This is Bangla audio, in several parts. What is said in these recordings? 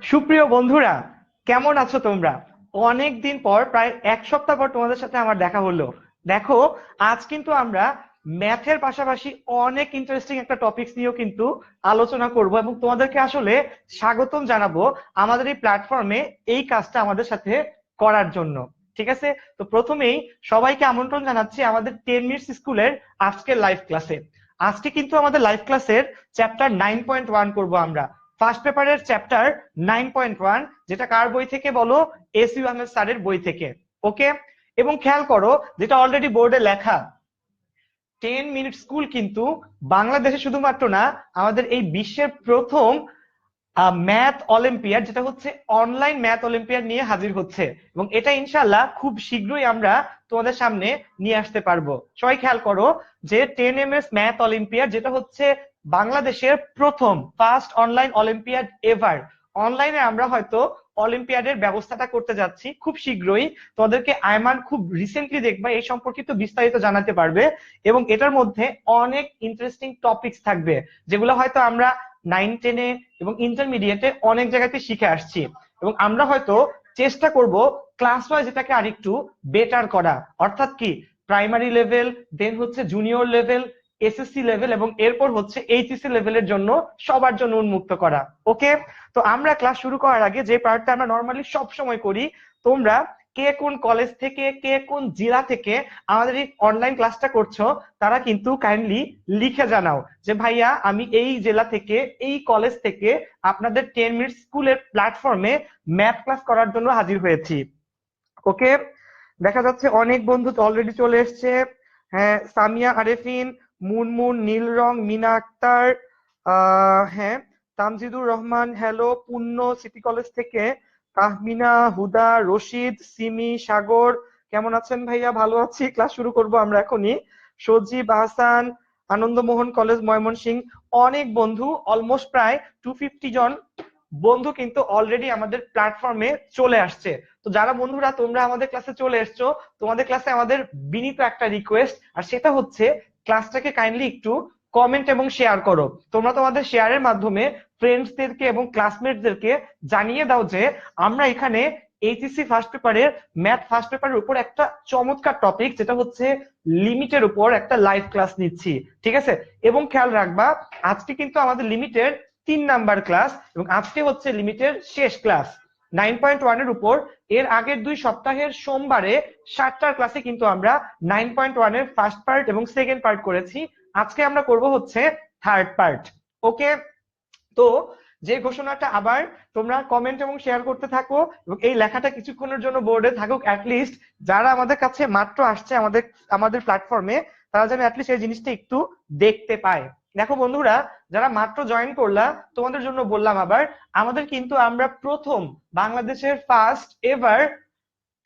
সুপ্রিয় বন্ধুরা, কেমন আছো তোমরা? অনেক দিন পর, প্রায় এক সপ্তাহ পর তোমাদের সাথে আমার দেখা হলো। দেখো, আজ কিন্তু আমরা ম্যাথের পাশাপাশি অনেক ইন্টারেস্টিং একটা টপিকস নিয়েও কিন্তু আলোচনা করব এবং তোমাদেরকে আসলে স্বাগতম জানাবো আমাদের এই প্ল্যাটফর্মে এই কাজটা আমাদের সাথে করার জন্য। ঠিক আছে? তো প্রথমেই সবাইকে আমন্ত্রণ জানাচ্ছি আমাদের 10 মিনিটস স্কুলের আজকের লাইভ ক্লাসে। আজকে কিন্তু আমাদের লাইভ ক্লাসের চ্যাপ্টার 9.1 করব আমরা। ফার্স্ট পেপারের চ্যাপ্টার 9.1, যেটা কার বই থেকে বলো? এস ইউ আহমেদ স্যারের বই থেকে। ওকে, এবং খেয়াল করো, যেটা অলরেডি বোর্ডে লেখা, 10 মিনিট স্কুল কিন্তু বাংলাদেশে শুধুমাত্র না, আমাদের এই বিশ্বের প্রথম ম্যাথ অলিম্পিয়াড, যেটা হচ্ছে অনলাইন ম্যাথ অলিম্পিয়াড নিয়ে হাজির হচ্ছে। এবং এটা ইনশাল্লাহ খুব শীঘ্রই আমরা তোমাদের সামনে নিয়ে আসতে পারবো। সবাই খেয়াল করো যে 10 MS ম্যাথ অলিম্পিয়াড, যেটা হচ্ছে বাংলাদেশের প্রথম ফার্স্ট অনলাইন অলিম্পিয়াড এভার। অনলাইনে আমরা হয়তো অলিম্পিয়াডের ব্যবস্থাটা করতে যাচ্ছি খুব শীঘ্রই। তোমাদেরকে আয়মান খুব রিসেন্টলি দেখবা এই সম্পর্কিত বিস্তারিত জানাতে পারবে। এবং এটার মধ্যে অনেক ইন্টারেস্টিং টপিকস থাকবে, যেগুলো হয়তো আমরা 9, 10-এ এবং ইন্টারমিডিয়েটে অনেক জায়গাতে শিখে আসছি। এবং আমরা হয়তো চেষ্টা করব ক্লাস ওয়াইজ এটাকে আরেকটু বেটার করা। অর্থাৎ কি, প্রাইমারি লেভেল, দেন হচ্ছে জুনিয়র লেভেল, এসএসসি লেভেল, এবং এরপর হচ্ছে এইচএসসি লেভেলের জন্য সবার জন্য উন্মুক্ত করা। ওকে, তো আমরা ক্লাস শুরু করার আগে যে পার্টটা আমরা নর্মালি সব সময় করি, তোমরা কে কোন কলেজ থেকে, কে কোন জেলা থেকে আমাদের এই অনলাইন ক্লাসটা করছো, তারা কিন্তু কাইন্ডলি লিখে জানাও যে ভাইয়া, আমি এই জেলা থেকে, এই কলেজ থেকে আপনাদের 10 মিনিট স্কুলের প্ল্যাটফর্মে ম্যাথ ক্লাস করার জন্য হাজির হয়েছি। ওকে, দেখা যাচ্ছে অনেক বন্ধু অলরেডি চলে এসছে। হ্যাঁ, সামিয়া আরেফিন, মুনমুন, নীল রং, মিনা আক্তার, হ্যাঁ, তামজিদুর রহমান, হ্যালো, পূর্ণ সিটি কলেজ থেকে, তাহমিনা, হুদা, রশিদ, সিমি, সাগর, কেমন আছেন ভাইয়া? ভালো আছি, ক্লাস শুরু করব আমরা এখনই। সজীব, আহসান, আনন্দমোহন কলেজ, ময়মনসিংহ। অনেক বন্ধু, অলমোস্ট প্রায় 250 জন বন্ধু কিন্তু অলরেডি আমাদের প্ল্যাটফর্মে চলে আসছে। তো যারা বন্ধুরা তোমরা আমাদের ক্লাসে চলে এসছো, তোমাদের ক্লাসে আমাদের বিনীত একটা রিকোয়েস্ট, আর সেটা হচ্ছে ক্লাসটাকে কাইন্ডলি একটু কমেন্ট এবং শেয়ার করো। তোমরা তোমাদের শেয়ারের মাধ্যমে ফ্রেন্ডসদেরকে এবং ক্লাসমেটদেরকে জানিয়ে দাও যে আমরা এখানে এইচএসসি ফার্স্ট পেপারের ম্যাথ ফার্স্ট পেপারের উপর একটা চমৎকার টপিক, যেটা হচ্ছে লিমিটের উপর একটা লাইভ ক্লাস নিচ্ছি। ঠিক আছে? এবং খেয়াল রাখবা, আজকে কিন্তু আমাদের লিমিটের 3 নাম্বার ক্লাস, এবং আজকে হচ্ছে লিমিটের শেষ ক্লাস 9.1 এর উপর। এর আগের 2 সপ্তাহের সোমবারে 7টার ক্লাসে কিন্তু আমরা 9.1 এর ফার্স্ট পার্ট এবং সেকেন্ড পার্ট করেছি। আজকে আমরা করব হচ্ছে থার্ড পার্ট। ওকে, তো যে ঘোষণাটা আবার তোমরা কমেন্ট এবং শেয়ার করতে থাকো, এবং এই লেখাটা কিছুক্ষণের জন্য বোর্ডে থাকুক, অ্যাটলিস্ট যারা আমাদের কাছে মাত্র আসছে আমাদের আমাদের প্ল্যাটফর্মে, তারা যেন অ্যাটলিস্ট এই জিনিসটা একটু দেখতে পায়। দেখো বন্ধুরা, যারা মাত্র জয়েন করলা, তোমাদের জন্য বললাম আবার, আমাদের কিন্তু আমরা প্রথম বাংলাদেশের first ever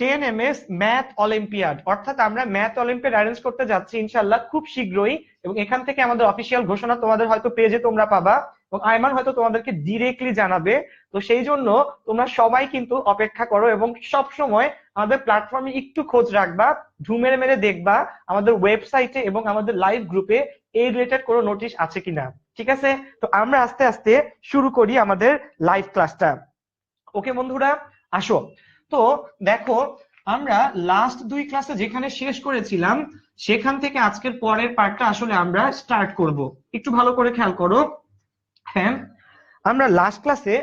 10 MS math olympiad, অর্থাৎ আমরা ম্যাথ অলিম্পিয়াড অ্যারেঞ্জ করতে যাচ্ছি ইনশাল্লাহ খুব শীঘ্রই। এবং এখান থেকে আমাদের অফিসিয়াল ঘোষণা তোমাদের হয়তো পেজে তোমরা পাবা, এবং আইমান হয়তো তোমাদেরকে ডিরেক্টলি জানাবে। তো সেই জন্য তোমরা সবাই কিন্তু অপেক্ষা করো এবং সব সময় আমাদের প্ল্যাটফর্মে একটু খোঁজ রাখবা, ঢু মেরে মেরে দেখবা আমাদের ওয়েবসাইটে এবং আমাদের লাইভ গ্রুপে এই রিলেটেড কোনো নোটিশ আছে কিনা। ঠিক আছে? তো আমরা আস্তে আস্তে শুরু করি আমাদের লাইভ ক্লাসটা। ওকে বন্ধুরা, আসো। তো দেখো, আমরা লাস্ট 2 ক্লাসে যেখানে শেষ করেছিলাম, সেখান থেকে আজকের পরের পার্টটা আসলে আমরা স্টার্ট করব। একটু ভালো করে খেয়াল করো। হ্যাঁ, আমরা লাস্ট ক্লাসে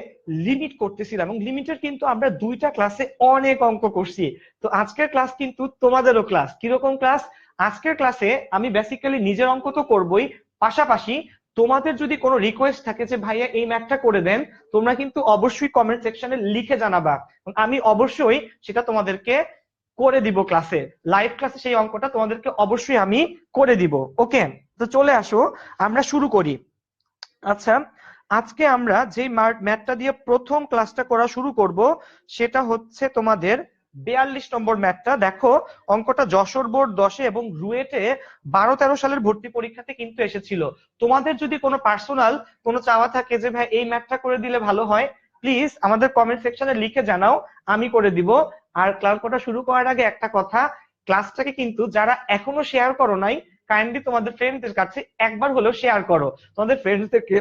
লিমিট করতেছিলাম, এবং লিমিটের কিন্তু আমরা 2টা ক্লাসে অনেক অঙ্ক করছি। তো আজকের ক্লাস কিন্তু তোমাদেরও ক্লাস। কিরকম ক্লাস? আজকের ক্লাসে আমি বেসিক্যালি নিজের অঙ্ক তো করবই, পাশাপাশি তোমাদের যদি কোনো রিকোয়েস্ট থাকে যে ভাইয়া এই ম্যাথটা করে দেন, তোমরা কিন্তু অবশ্যই কমেন্ট সেকশনে লিখে জানাবা, এবং আমি অবশ্যই সেটা তোমাদেরকে করে দিব ক্লাসে, লাইভ ক্লাসে সেই অঙ্কটা তোমাদেরকে অবশ্যই আমি করে দিব। ওকে, তো চলে আসো, আমরা শুরু করি। আচ্ছা, আজকে আমরা যে ম্যাথটা দিয়ে প্রথম ক্লাসটা করা শুরু করব, সেটা হচ্ছে তোমাদের 42 নম্বর ম্যাথটা। দেখো, অঙ্কটা যশোর বোর্ড 10-এ এবং রুয়েটে 12-13 সালের ভর্তি পরীক্ষাতে কিন্তু এসেছিল। তোমাদের যদি কোনো পার্সোনাল কোনো চাওয়া থাকে যে ভাই এই ম্যাথটা করে দিলে ভালো হয়, প্লিজ আমাদের কমেন্ট সেকশনে লিখে জানাও, আমি করে দিব। আর ক্লাসটা শুরু করার আগে একটা কথা, ক্লাসটাকে কিন্তু যারা এখনো শেয়ার করো নাই, কাইন্ডলি তোমাদের ফ্রেন্ডদের কাছে একবার হলেও শেয়ার করো। তোমাদের ফ্রেন্ডসদেরকে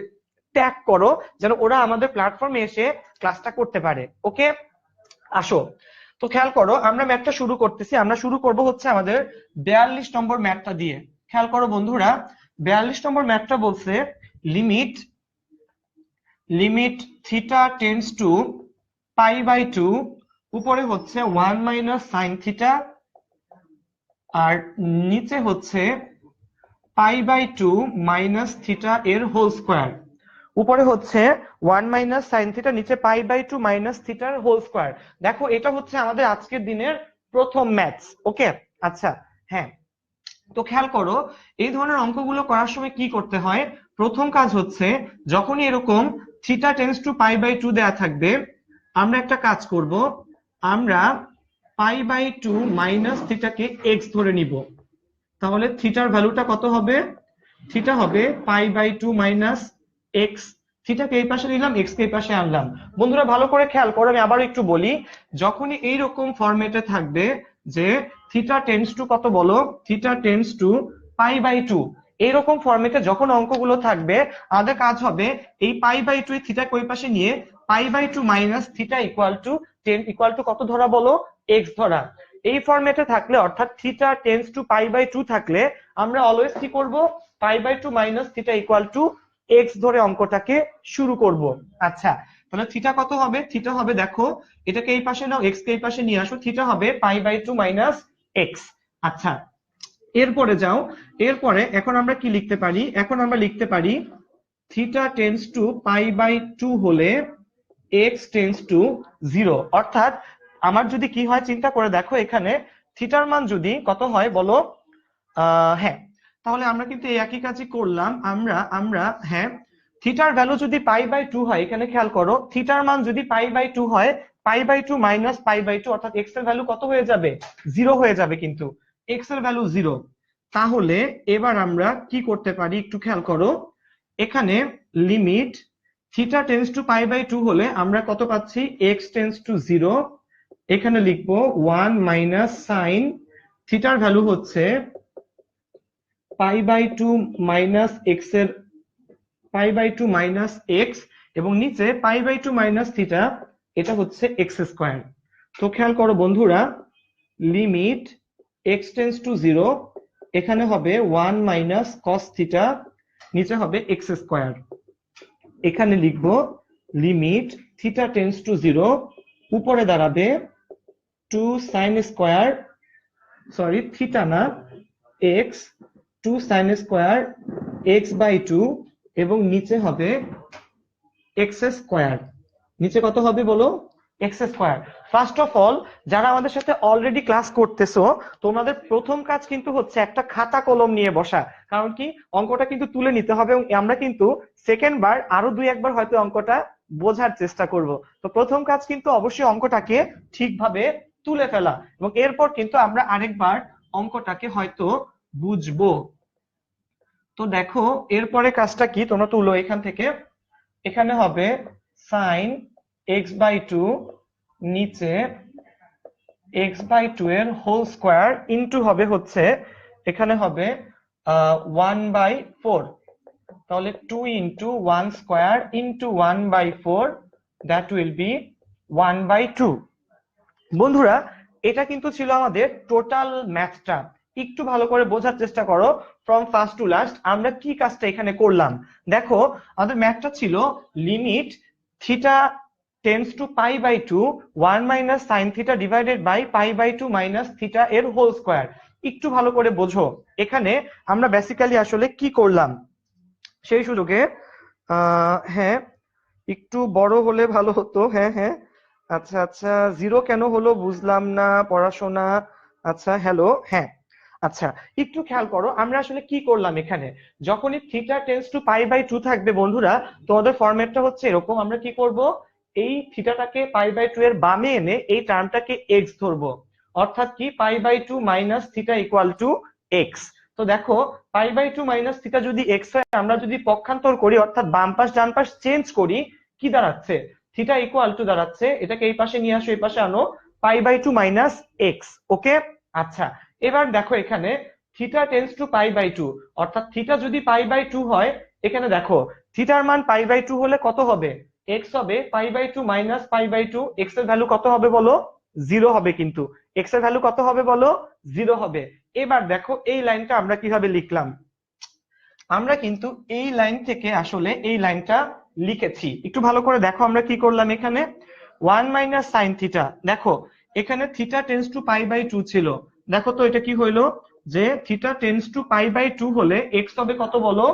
ট্যাগ করো, যেন ওরা আমাদের প্ল্যাটফর্মে এসে ক্লাসটা করতে পারে। ওকে, আসো। তো খেয়াল করো, আমরা ম্যাথটা শুরু করতেছি। আমরা শুরু করব হচ্ছে আমাদের 42 নম্বর ম্যাথটা দিয়ে। খেয়াল করো বন্ধুরা, 42 নম্বর ম্যাথটা বলছে limit limit theta tends to pi by 2, উপরে হচ্ছে 1 মাইনাস সাইন থিটা, আর নিচে হচ্ছে পাই বাই 2 মাইনাস থিটা এর হোল স্কোয়ার। উপরে হচ্ছে 1 মাইনাস সাইন থিটা, নিচে পাই বাই 2 মাইনাস থিটার হোল স্কোয়ার। দেখো এটা হচ্ছে আমাদের আজকের দিনের প্রথম ম্যাথস। ওকে, আচ্ছা, হ্যাঁ। তো খেয়াল করো, এই ধরনের অঙ্কগুলো করার সময় কি করতে হয়। প্রথম কাজ হচ্ছে, যখনই এরকম theta tends to pi by 2 দেয়া থাকবে, আমরা একটা কাজ করব, আমরা পাই বাই 2 মাইনাস থিটাকে এক্স ধরে নিব। তাহলে থিটার ভ্যালুটা কত হবে? থিটা হবে পাই বাই 2 মাইনাস এক্স। থিটাকে এই পাশে নিলাম, এক্স কে এই পাশে আনলাম। বন্ধুরা ভালো করে খেয়াল করো, আমি আবার একটু বলি। যখনই এইরকম ফরম্যাটে থাকবে যে থিটা টেন্ডস টু কত বলো, theta tends to pi by 2, এইরকম ফরম্যাটে যখন অঙ্কগুলো থাকবে, আমাদের কাজ হবে এই পাই বাই 2 থিটা ওই পাশে নিয়ে pi by 2 minus theta equal to 10 equal to কত ধরা বলো, এক্স ধরা। এই ফরম্যাটে থাকলে, অর্থাৎ theta tends to pi by 2 থাকলে, আমরা অলওয়েজ কি করব, pi by 2 minus theta equal to x ধরে অঙ্কটাকে শুরু করব। আচ্ছা, তাহলে থিটা কত হবে? থিটা হবে, দেখো এটাকে এই পাশে নাও, এক্স কে এই পাশে নিয়ে আসো, থিটা হবে পাই বাই 2 মাইনাস এক্স। আচ্ছা, এরপরে যাও। এরপরে এখন আমরা কি লিখতে পারি? এখন আমরা লিখতে পারি theta tends to pi by 2 হলে এক্স টেন্ডস টু 0। অর্থাৎ আমার যদি কি হয় চিন্তা করে দেখো, এখানে থিটার মান যদি কত হয় বলো, হ্যাঁ, তাহলে আমরা কিন্তু এই একই কাজই করলাম। আমরা হ্যাঁ, থিটার ভ্যালু যদি পাই বাই 2 হয়, এখানে খেয়াল করো, থিটার মান যদি পাই বাই 2 হয়, pi by 2 minus pi by 2, অর্থাৎ এক্স এর ভ্যালু কত হয়ে যাবে? 0 হয়ে যাবে, কিন্তু এক্স এর ভ্যালু 0। তাহলে এবার আমরা কি করতে পারি একটু খেয়াল করো, এখানে limit theta tends to pi by 2 হলে আমরা কত পাচ্ছি? X tends to 0। এখানে লিখবো 1 মাইনাস সাইন থিটার ভ্যালু হচ্ছে পাই বাই 2 মাইনাস এক্স এর পাই বাই 2 মাইনাস এক্স, এবং নিচে পাই বাই 2 মাইনাস থিটা, এটা হচ্ছে এক্স স্কোয়ার। তো খেয়াল করো বন্ধুরা, লিমিট এক্স টেন্ডস টু 0, এখানে হবে 1 মাইনাস কস থিটা, নিচে হবে এক্স স্কোয়ার। এখানে লিখবো লিমিট থিটা টেন্ডস টু 0, উপরে দাঁড়াবে 2 সাইন স্কোয়ার, সরি থিটা না, x, 2 sine square x by 2, এবং নিচে হবে এক্স স্কোয়ার। নিচে কত হবে বলো? X square. First of all, যারা আমাদের সাথে অলরেডি ক্লাস করতেছো, তোমাদের প্রথম কাজ কিন্তু হচ্ছে একটা খাতা কলম নিয়ে বসা। কারণ কি, অঙ্কটা কিন্তু তুলে নিতে হবে, এবং আমরা কিন্তু সেকেন্ড বার আরো 2-1 বার হয়তো অঙ্কটা বোঝার চেষ্টা করব। তো প্রথম কাজ কিন্তু অবশ্যই অঙ্কটাকে ঠিকভাবে তুলে ফেলা, এবং এরপর কিন্তু আমরা আরেকবার অঙ্কটাকে হয়তো বুঝবো। তো দেখো এরপরে কাজটা কি, তোমরা তুলো এখান থেকে। এখানে হবে সাইন এক্স বাই 2, নিচে এক্স বাই 2 এর হোল স্কোয়ার, ইন্টু হবে হচ্ছে এখানে হবে 1/4। তাহলে 2 into 1 square into 1/4, that will be 1/2। বন্ধুরা এটা কিন্তু ছিল আমাদের টোটাল ম্যাথটা। একটু ভালো করে বোঝার চেষ্টা করো, ফ্রম ফার্স্ট টু লাস্ট আমরা কি কাজটা এখানে করলাম। দেখো আমাদের ম্যাথটা ছিল limit theta tends to pi by 2, 1 minus sine theta divided by pi by 2 minus theta এর হোল স্কোয়ার। একটু ভালো করে বোঝো, এখানে আমরা বেসিক্যালি আসলে কি করলাম সেই সুযোগে, হ্যাঁ একটু বড় হলে ভালো হতো। হ্যাঁ হ্যাঁ, আচ্ছা আচ্ছা, 0 কেন হলো বুঝলাম না পড়াশোনা। আচ্ছা হ্যালো, হ্যাঁ, আচ্ছা একটু খেয়াল করো, আমরা আসলে কি করলাম এখানে। যখনই theta tends to pi by 2 থাকবে বন্ধুরা, তোমাদের ফরম্যাটটা হচ্ছে এরকম। আমরা কি করব, এই থিটাটাকে পাই বাই 2 এর বামে এনে এই টার্মটাকে এক্স ধরবো, অর্থাৎ কি pi by 2 minus theta equal to x. তো দেখো পাই বাই 2 মাইনাস থিটা যদি এক্স হয়, আমরা যদি পক্ষান্তর করি, অর্থাৎ বাম পাশ ডান পাশ চেঞ্জ করি, কি দাঁড়াচ্ছে? থিটা ইকুয়াল টু দাঁড়াচ্ছে, এটাকে এই পাশে নিয়ে আসো, এই পাশে আনো, pi by 2 minus x. Okay, আচ্ছা এবার দেখো এখানে theta tends to pi by 2, অর্থাৎ থিটা যদি পাই বাই 2 হয়, এখানে দেখো থিটার মান π/2 হলে কত হবে? এক্স হবে π/2 মাইনাস π/2, এক্স এর ভ্যালু কত হবে বলো? 0 হবে। কিন্তু এক্স এর ভ্যালু কত হবে বলো? 0 হবে। এবার দেখো এই লাইনটা আমরা কিভাবে লিখলাম। আমরা কিন্তু এই লাইন থেকে আসলে এই লাইনটা লিখেছি, একটু ভালো করে দেখো আমরা কি করলাম এখানে। 1 মাইনাস সাইন থিটা, দেখো এখানে থিটা টেন্স টু π/2 ছিল, দেখো তো এটা কি হইলো, যে থিটা টেন্স টু π/2 হলে এক্স হবে কত বলো?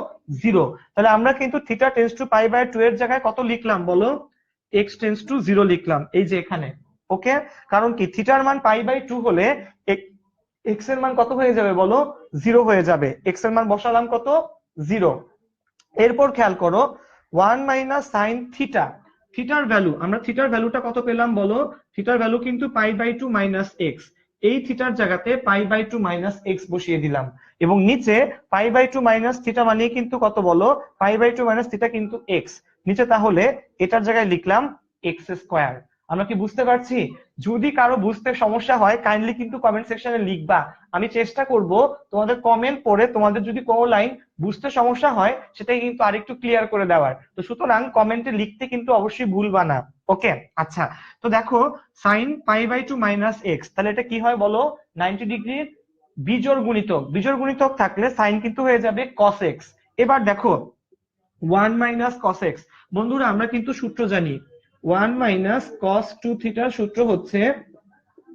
0। তাহলে আমরা কিন্তু থিটা টেন্স টু π/2 এর জায়গায় কত লিখলাম বলো? এক্স টেন্স টু 0 লিখলাম এই যে এখানে। ওকে, কারণ কি থিটার মান π/2 হলে এক্স এর মান কত হয়ে যাবে বলো? 0 হয়ে যাবে। এক্স এর মান বসালাম কত? 0। এরপর খেয়াল করো 1 মাইনাস সাইন থিটা, থিটার ভ্যালু আমরা থিটার ভ্যালুটা কত পেলাম বলো? থিটার ভ্যালু কিন্তু π/2 মাইনাস এক্স, এই থিটার জায়গাতে π/2 মাইনাস এক্স বসিয়ে দিলাম, এবং নিচে π/2 মাইনাস থিটা মানে কিন্তু কত বলো? π/2 মাইনাস থিটা কিন্তু এক্স, নিচে তাহলে এটার জায়গায় লিখলাম এক্স স্কোয়ার। আমরা কি বুঝতে পারছি? যদি কারো বুঝতে সমস্যা হয় কাইন্ডলি কিন্তু কমেন্ট সেকশনে লিখবা, আমি চেষ্টা করব তোমাদের কমেন্ট পড়ে তোমাদের যদি কোনো লাইন বুঝতে সমস্যা হয় সেটাই কিন্তু আরেকটু ক্লিয়ার করে দেওয়ার। তো সুতরাং কমেন্টে লিখতে কিন্তু অবশ্যই ভুলবা না। ওকে, আচ্ছা, তো দেখো সাইন π/2 মাইনাস এক্স, তাহলে এটা কি হয় বলো? 90 ডিগ্রির বিজোড় গুণিতক, বিজোড় গুণিতক থাকলে সাইন কিন্তু হয়ে যাবে cos x। এবার দেখো 1 মাইনাস cos x, বন্ধুরা আমরা কিন্তু সূত্র জানি 1 মাইনাস cos 2 থিটার সূত্র হচ্ছে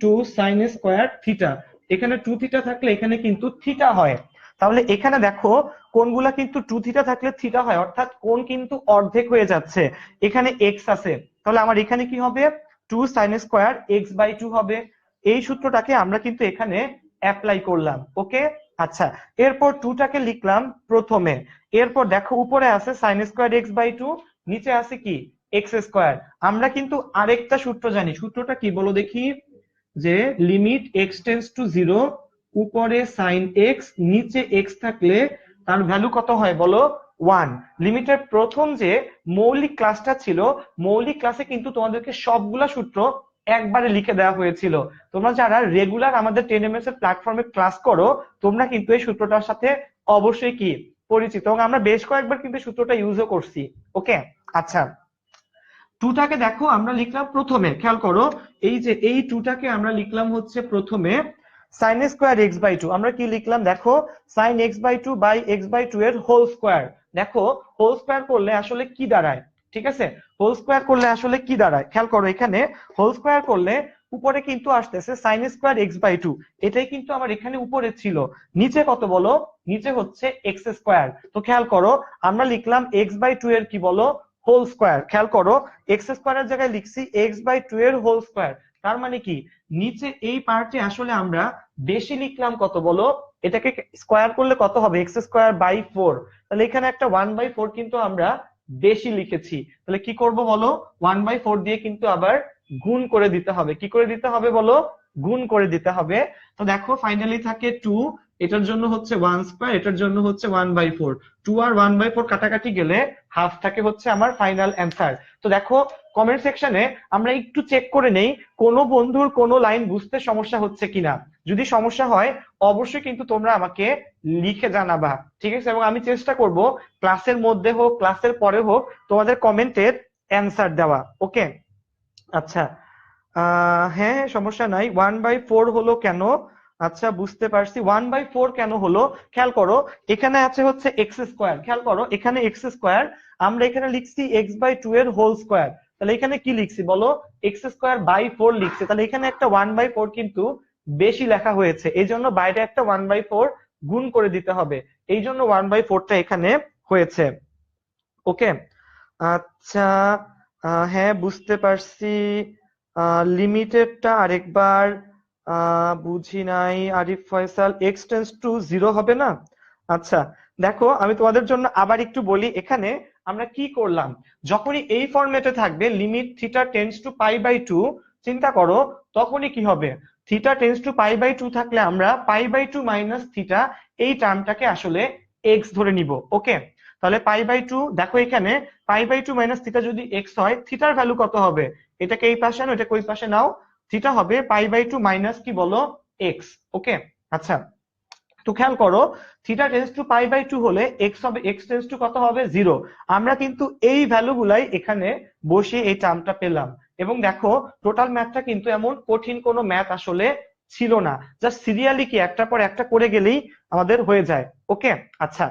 2 sin স্কয়ার থিটা। এখানে 2 থিটা থাকলে এখানে কিন্তু থিটা হয়। তাহলে এখানে দেখো কোণগুলা কিন্তু 2 থিটা থাকলে থিটা হয়, অর্থাৎ কোণ কিন্তু অর্ধেক হয়ে যাচ্ছে। এখানে x আছে, তাহলে আমার এখানে কি হবে? 2 sin স্কয়ার x/2 হবে। এই সূত্রটাকে আমরা কিন্তু এখানে অ্যাপ্লাই করলাম। ওকে, আচ্ছা, এরপর 2 টাকে লিখলাম প্রথমে। এরপর দেখো উপরে আছে sin স্কয়ার x/2, নিচে আছে কি x স্কয়ার। আমরা কিন্তু আরেকটা সূত্র জানি, সূত্রটা কি বলো দেখি, যে লিমিট এক্স টেন্স টু 0, উপরে সাইন এক্স, নিচে এক্স থাকলে তার ভ্যালু কত হয় বলো? 1। লিমিটের প্রথম যে মৌলিক ক্লাসটা ছিল, মৌলিক ক্লাসে কিন্তু তোমাদেরকে সবগুলা সূত্র একবারে লিখে দেওয়া হয়েছিল। তোমরা যারা রেগুলার আমাদের 10ms এর প্ল্যাটফর্মে ক্লাস করো তোমরা কিন্তু এই সূত্রটার সাথে অবশ্যই কি পরিচিত, এবং আমরা বেশ কয়েকবার কিন্তু সূত্রটা ইউজও করছি। ওকে, আচ্ছা, 2 টাকে দেখো আমরা লিখলাম প্রথমে, খেয়াল করো এই যে এই 2 টাকে আমরা লিখলাম হচ্ছে প্রথমে sin স্কয়ার x/2। আমরা কি লিখলাম দেখো, sin x/2 বাই x/2 এর হোল স্কয়ার। দেখো হোল স্কয়ার করলে আসলে কি দাঁড়ায়, ঠিক আছে, হোল স্কয়ার করলে আসলে কি দাঁড়ায় খেয়াল করো, এখানে হোল স্কয়ার করলে উপরে কিন্তু আসতেছে sin স্কয়ার x/2, এটাই কিন্তু আমার এখানে উপরে ছিল। নিচে কত বলো? নিচে হচ্ছে x স্কয়ার। তো খেয়াল করো আমরা লিখলাম x/2 এর কি বলো? Whole square. খেয়াল করো এক্স স্কয়ারের জায়গায় লিখছি x/2 এর হোল স্কয়ার, তার মানে কি নিচে এই পার্টে আসলে আমরা বেশি লিখলাম কত বলো? এটাকে স্কয়ার করলে কত হবে? X square by 4। তাহলে এখানে একটা 1/4 কিন্তু আমরা বেশি লিখেছি। তাহলে কি করব বলো? 1/4 দিয়ে কিন্তু আবার গুণ করে দিতে হবে। কি করে দিতে হবে বলো? গুণ করে দিতে হবে। তো দেখো ফাইনালি থাকে 2, এটার জন্য হচ্ছে 1 স্কয়ার, এটার জন্য হচ্ছে 1/4। 2 আর 1/4 কাটাকাটি গেলে হাফ থাকে হচ্ছে আমার ফাইনাল অ্যান্সার। তো দেখো কমেন্ট সেকশনে আমরা একটু চেক করে নেই কোনো বন্ধুর কোনো লাইন বুঝতে সমস্যা হচ্ছে কিনা। যদি সমস্যা হয় অবশ্যই কিন্তু তোমরা আমাকে লিখে জানাবা, ঠিক আছে, এবং আমি চেষ্টা করব ক্লাসের মধ্যে হোক ক্লাসের পরে হোক তোমাদের কমেন্টের অ্যান্সার দেওয়া। ওকে, আচ্ছা, হ্যাঁ সমস্যা নাই। 1/4 হলো কেন? আচ্ছা বুঝতে পারছি 1/4 কেন হলো। খেয়াল করো এখানে আছে হচ্ছে এক্স স্কোয়ার, খেয়াল করো এখানে এক্স স্কোয়ার, আমরা এখানে লিখছি x/2 এর হোল স্কোয়ার। তাহলে এখানে কি লিখছি বলো? এক্স স্কোয়ার বাই 4 লিখছি। তাহলে এখানে একটা 1/4 কিন্তু বেশি লেখা হয়েছে, এই জন্য বাইরে একটা 1/4 গুণ করে দিতে হবে, এই জন্য 1/4টা এখানে হয়েছে। ওকে, আচ্ছা, হ্যাঁ বুঝতে পারছি। লিমিটেডটা আরেকবার বুঝি নাই Arif Faisal, x tends two 0 হবে না? আচ্ছা দেখো আমি তোমাদের জন্য আবার একটু বলি, এখানে আমরা কি করলাম, যখনই এই ফরম্যাটে থাকবে লিমিট থিটা টেন্স টু π/2, চিন্তা করো তখনই কি হবে, থিটা টেন্স টু π/2 থাকলে আমরা π/2 মাইনাস থিটা এই টার্মটাকে আসলে এক্স ধরে নিব। ওকে, তাহলে π/2 দেখো এখানে π/2 মাইনাস থিটা যদি এক্স হয় থিটার ভ্যালু কত হবে? এটাকে এই পাশে আনো, এটাকে ওই পাশে নাও, থিটা হবে π/2 মাইনাস কি বলো? এক্স। ওকে, আচ্ছা, তো খেয়াল করো theta tends to pi by 2 হলে এক্স হবে, এক্স টেন্স টু কত হবে 0। আমরা কিন্তু এই ভ্যালুগুলাই এখানে বসিয়ে এই টার্মটা পেলাম। এবং দেখো টোটাল ম্যাথটা কিন্তু এমন কঠিন কোনো ম্যাথ আসলে ছিল না, জাস্ট সিরিয়ালি কি একটা পর একটা করে গেলেই আমাদের হয়ে যায়। ওকে, আচ্ছা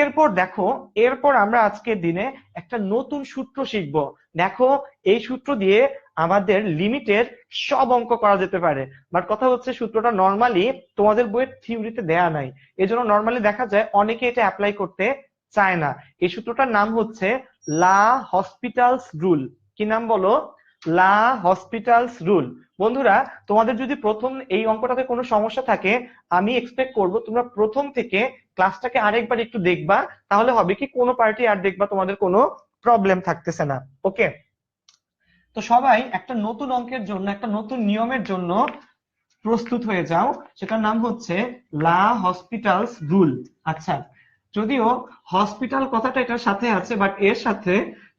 এরপর দেখো, এরপর আমরা আজকের দিনে একটা নতুন সূত্র শিখবো। দেখো এই সূত্র দিয়ে আমাদের লিমিটের সব অঙ্ক করা যেতে পারে, বাট কথা হচ্ছে সূত্রটা নর্মালি তোমাদের বইয়ের থিওরিতে দেয়া নাই, এজন্য নর্মালি দেখা যায় অনেকে এটা অ্যাপ্লাই করতে চায় না। এই সূত্রটার নাম হচ্ছে লা হসপিটালস রুল। কি নাম বলো? লা হসপিটালস রুল। বন্ধুরা তোমাদের যদি প্রথম এই অঙ্কটাতে কোনো সমস্যা থাকে, আমি এক্সপেক্ট করব তোমরা প্রথম থেকে ক্লাসটাকে আরেকবার একটু দেখবা, তাহলে হবে কি কোনো পার্টি আর দেখবা তোমাদের কোনো প্রবলেম থাকতেছে না। ওকে, তো সবাই একটা নতুন অঙ্কের জন্য, একটা নতুন নিয়মের জন্য প্রস্তুত হয়ে যাও, সেটার নাম হচ্ছে লা হসপিটালস রুল। আচ্ছা, যদিও হসপিটাল কথাটা এটার সাথে আছে, বাট এর সাথে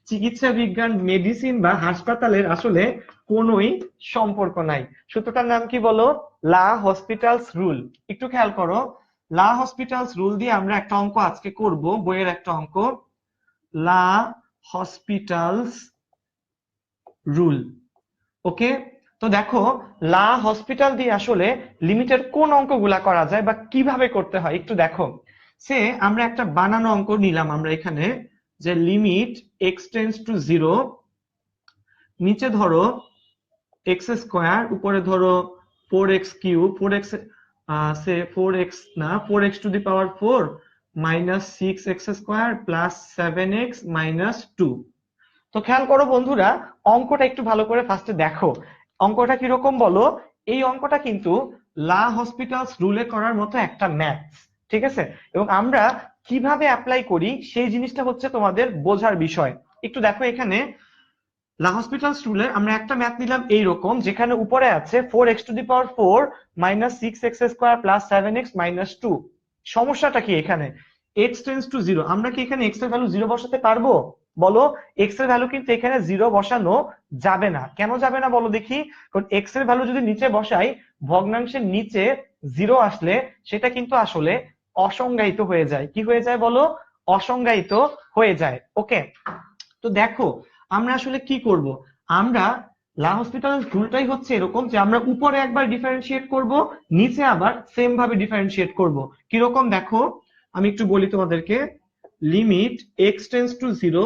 চিকিৎসা বিজ্ঞান, মেডিসিন বা হাসপাতালের আসলে কোনোই সম্পর্ক নাই। সূত্রটার নাম কি বলো? লা হসপিটালস রুল। একটু খেয়াল করো, লা হসপিটালস রুল দিয়ে আমরা একটা অঙ্ক আজকে করব, বইয়ের একটা অঙ্ক, লা হসপিটালস রুল। ওকে, তো দেখো লা হসপিটাল দিয়ে আসলে লিমিটের কোন অঙ্কগুলা করা যায় বা কিভাবে করতে হয় একটু দেখো। সে আমরা একটা বানানো অঙ্ক নিলাম আমরা এখানে, যে লিমিট এক্স টেন্স টু 0, নিচে ধরো এক্স স্কোয়ার, উপরে ধরো 4x কিউব, 4x সে 4x না 4x two the power 4 minus 6x square plus 7x minus 2। তো খেয়াল করো বন্ধুরা, অঙ্কটা একটু ভালো করে ফার্স্টে দেখো। অঙ্কটা কিরকম বলো? এই অঙ্কটা কিন্তু লা হসপিটালস রুলে করার মতো একটা ম্যাথস, ঠিক আছে? এবং আমরা কিভাবে অ্যাপ্লাই করি সেই জিনিসটা হচ্ছে তোমাদের বোঝার বিষয়। একটু দেখো এখানে লা হসপিটালস রুলে আমরা একটা ম্যাথ নিলাম এইরকম, যেখানে উপরে আছে 4x two the power 4 minus 6x square plus 7x minus 2। সমস্যাটা কি এখানে? x টেন্স টু 0, আমরা কি এখানে x এর ভ্যালু 0 বসাতে পারবো? বলো, x এর ভ্যালু কিন্তু এখানে 0 বসানো যাবে না। কেন যাবে না বলো দেখি? কারণ x এর ভ্যালু যদি নিচে বসাই, ভগ্নাংশের নিচে 0 আসলে সেটা কিন্তু আসলে অসংজ্ঞায়িত হয়ে যায়। কি হয়ে যায় বলো? অসংজ্ঞায়িত হয়ে যায়। ওকে, তো দেখো আমরা আসলে কি করব, আমরা লা হসপিটাল রুলটাই হচ্ছে এরকম যে আমরা উপরে একবার ডিফারেন্সিয়েট করব, নিচে আবার সেম ভাবে ডিফারেন্সিয়েট করব। কিরকম দেখো আমি একটু বলি তোমাদেরকে, limit x tends two 0,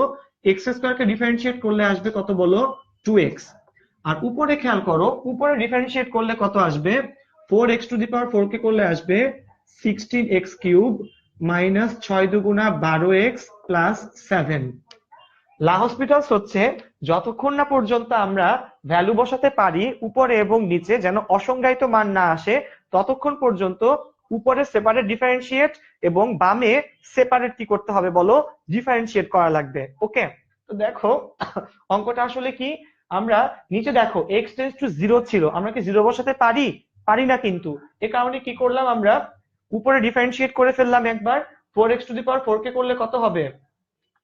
x square কে ডিফারেন্সিয়েট করলে আসবে কত বলো? 2x। আর উপরে খেয়াল করো, উপরে ডিফারেন্সিয়েট করলে কত আসবে? 4x টু দি পাওয়ার 4 কে করলে আসবে 16x কিউব মাইনাস 6 দুগুণা 12x প্লাস 7। লা হসপিটালস হচ্ছে যতক্ষণ না পর্যন্ত আমরা ভ্যালু বসাতে পারি উপরে এবং নিচে, যেন অসংজ্ঞায়িত মান না আসে, ততক্ষণ পর্যন্ত উপরে সেপারেট ডিফারেন্সিয়েট এবং বামে সেপারেট কি করতে হবে বলো? ডিফারেন্সিয়েট করা লাগবে। ওকে, তো দেখো অঙ্কটা আসলে কি, আমরা নিচে দেখো x টেন্স টু 0 ছিল, আমরা কি 0 বসাতে পারি? পারি না কিন্তু। এ কারণে কি করলাম, আমরা উপরে ডিফারেন্সিয়েট করে ফেললাম একবার। 4x টু দি পাওয়ার 4 কে করলে কত হবে?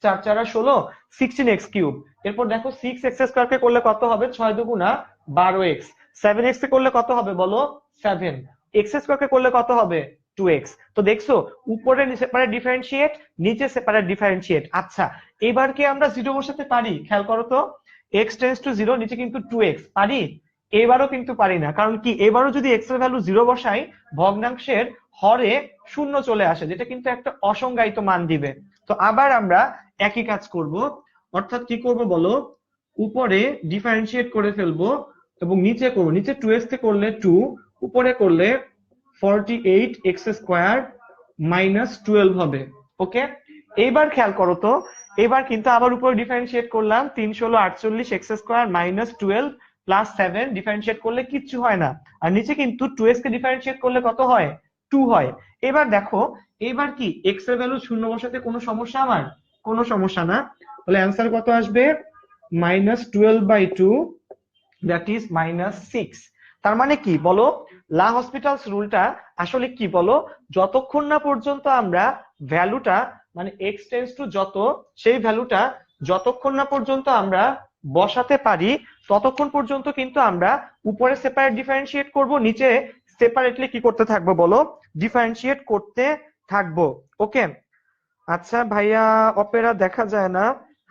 4 4 16, 16x কিউব। এরপর দেখো 6x স্কয়ার কে করলে কত হবে? 6 দুগুণা 12x। 7x কে করলে কত হবে বলো? 7। x স্কয়ার কে করলে কত হবে? 2x। তো দেখছো উপরে সেপারেট ডিফারেন্সিয়েট, নিচে সেপারেট ডিফারেন্সিয়েট। আচ্ছা, এবার কি আমরা 0 বসাতে পারি? খেয়াল করো তো, x টেন্স টু 0, নিচে কিন্তু 2x, পারি? এবারও কিন্তু পারি না। কারণ কি, এবারও যদি x এর ভ্যালু 0 বসাই, ভগ্নাংশের হরে শূন্য চলে আসে, যেটা কিন্তু একটা অসংজ্ঞায়িত মান দিবে। তো আবার আমরা একই কাজ করব, অর্থাৎ কি করব বলো? উপরে ডিফারেন্সিয়েট করে ফেলবো এবং নিচে করব, নিচে 2x কে করলে 2, উপরে করলে 48x স্কয়ার মাইনাস 12 হবে। ওকে, এইবার খেয়াল করো তো, এবার কিন্তু আবার উপরে ডিফারেন্সিয়েট করলাম, 3 16 48x square minus 12 plus 7, differentiate করলে কিচ্ছু হয় না। আর নিচে কিন্তু 2x কে ডিফারেন্সিয়েট করলে কত হয়? 2 হয়। এবার দেখো, এবার কি x এর ভ্যালু শূন্য বসাতে কোনো সমস্যা আমার? কোনো সমস্যা না। তাহলে অ্যান্সার কত আসবে? -12/2, দ্যাট ইজ -6। তার মানে কি বলো? লা হসপিটালস রুলটা আসলে কি বলো? যতক্ষণ না পর্যন্ত আমরা ভ্যালুটা মানে x টেন্স টু যত, সেই ভ্যালুটা যতক্ষণ না পর্যন্ত আমরা বসাতে পারি, ততক্ষণ পর্যন্ত কিন্তু আমরা উপরে সেপারেট ডিফারেন্সিয়েট করব, নিচে সেপারেটলি কি করতে থাকবো বলো, ডিফারেন্সিয়েট করতে থাকবো। ওকে, আচ্ছা ভাইয়া অপেরা দেখা যায় না,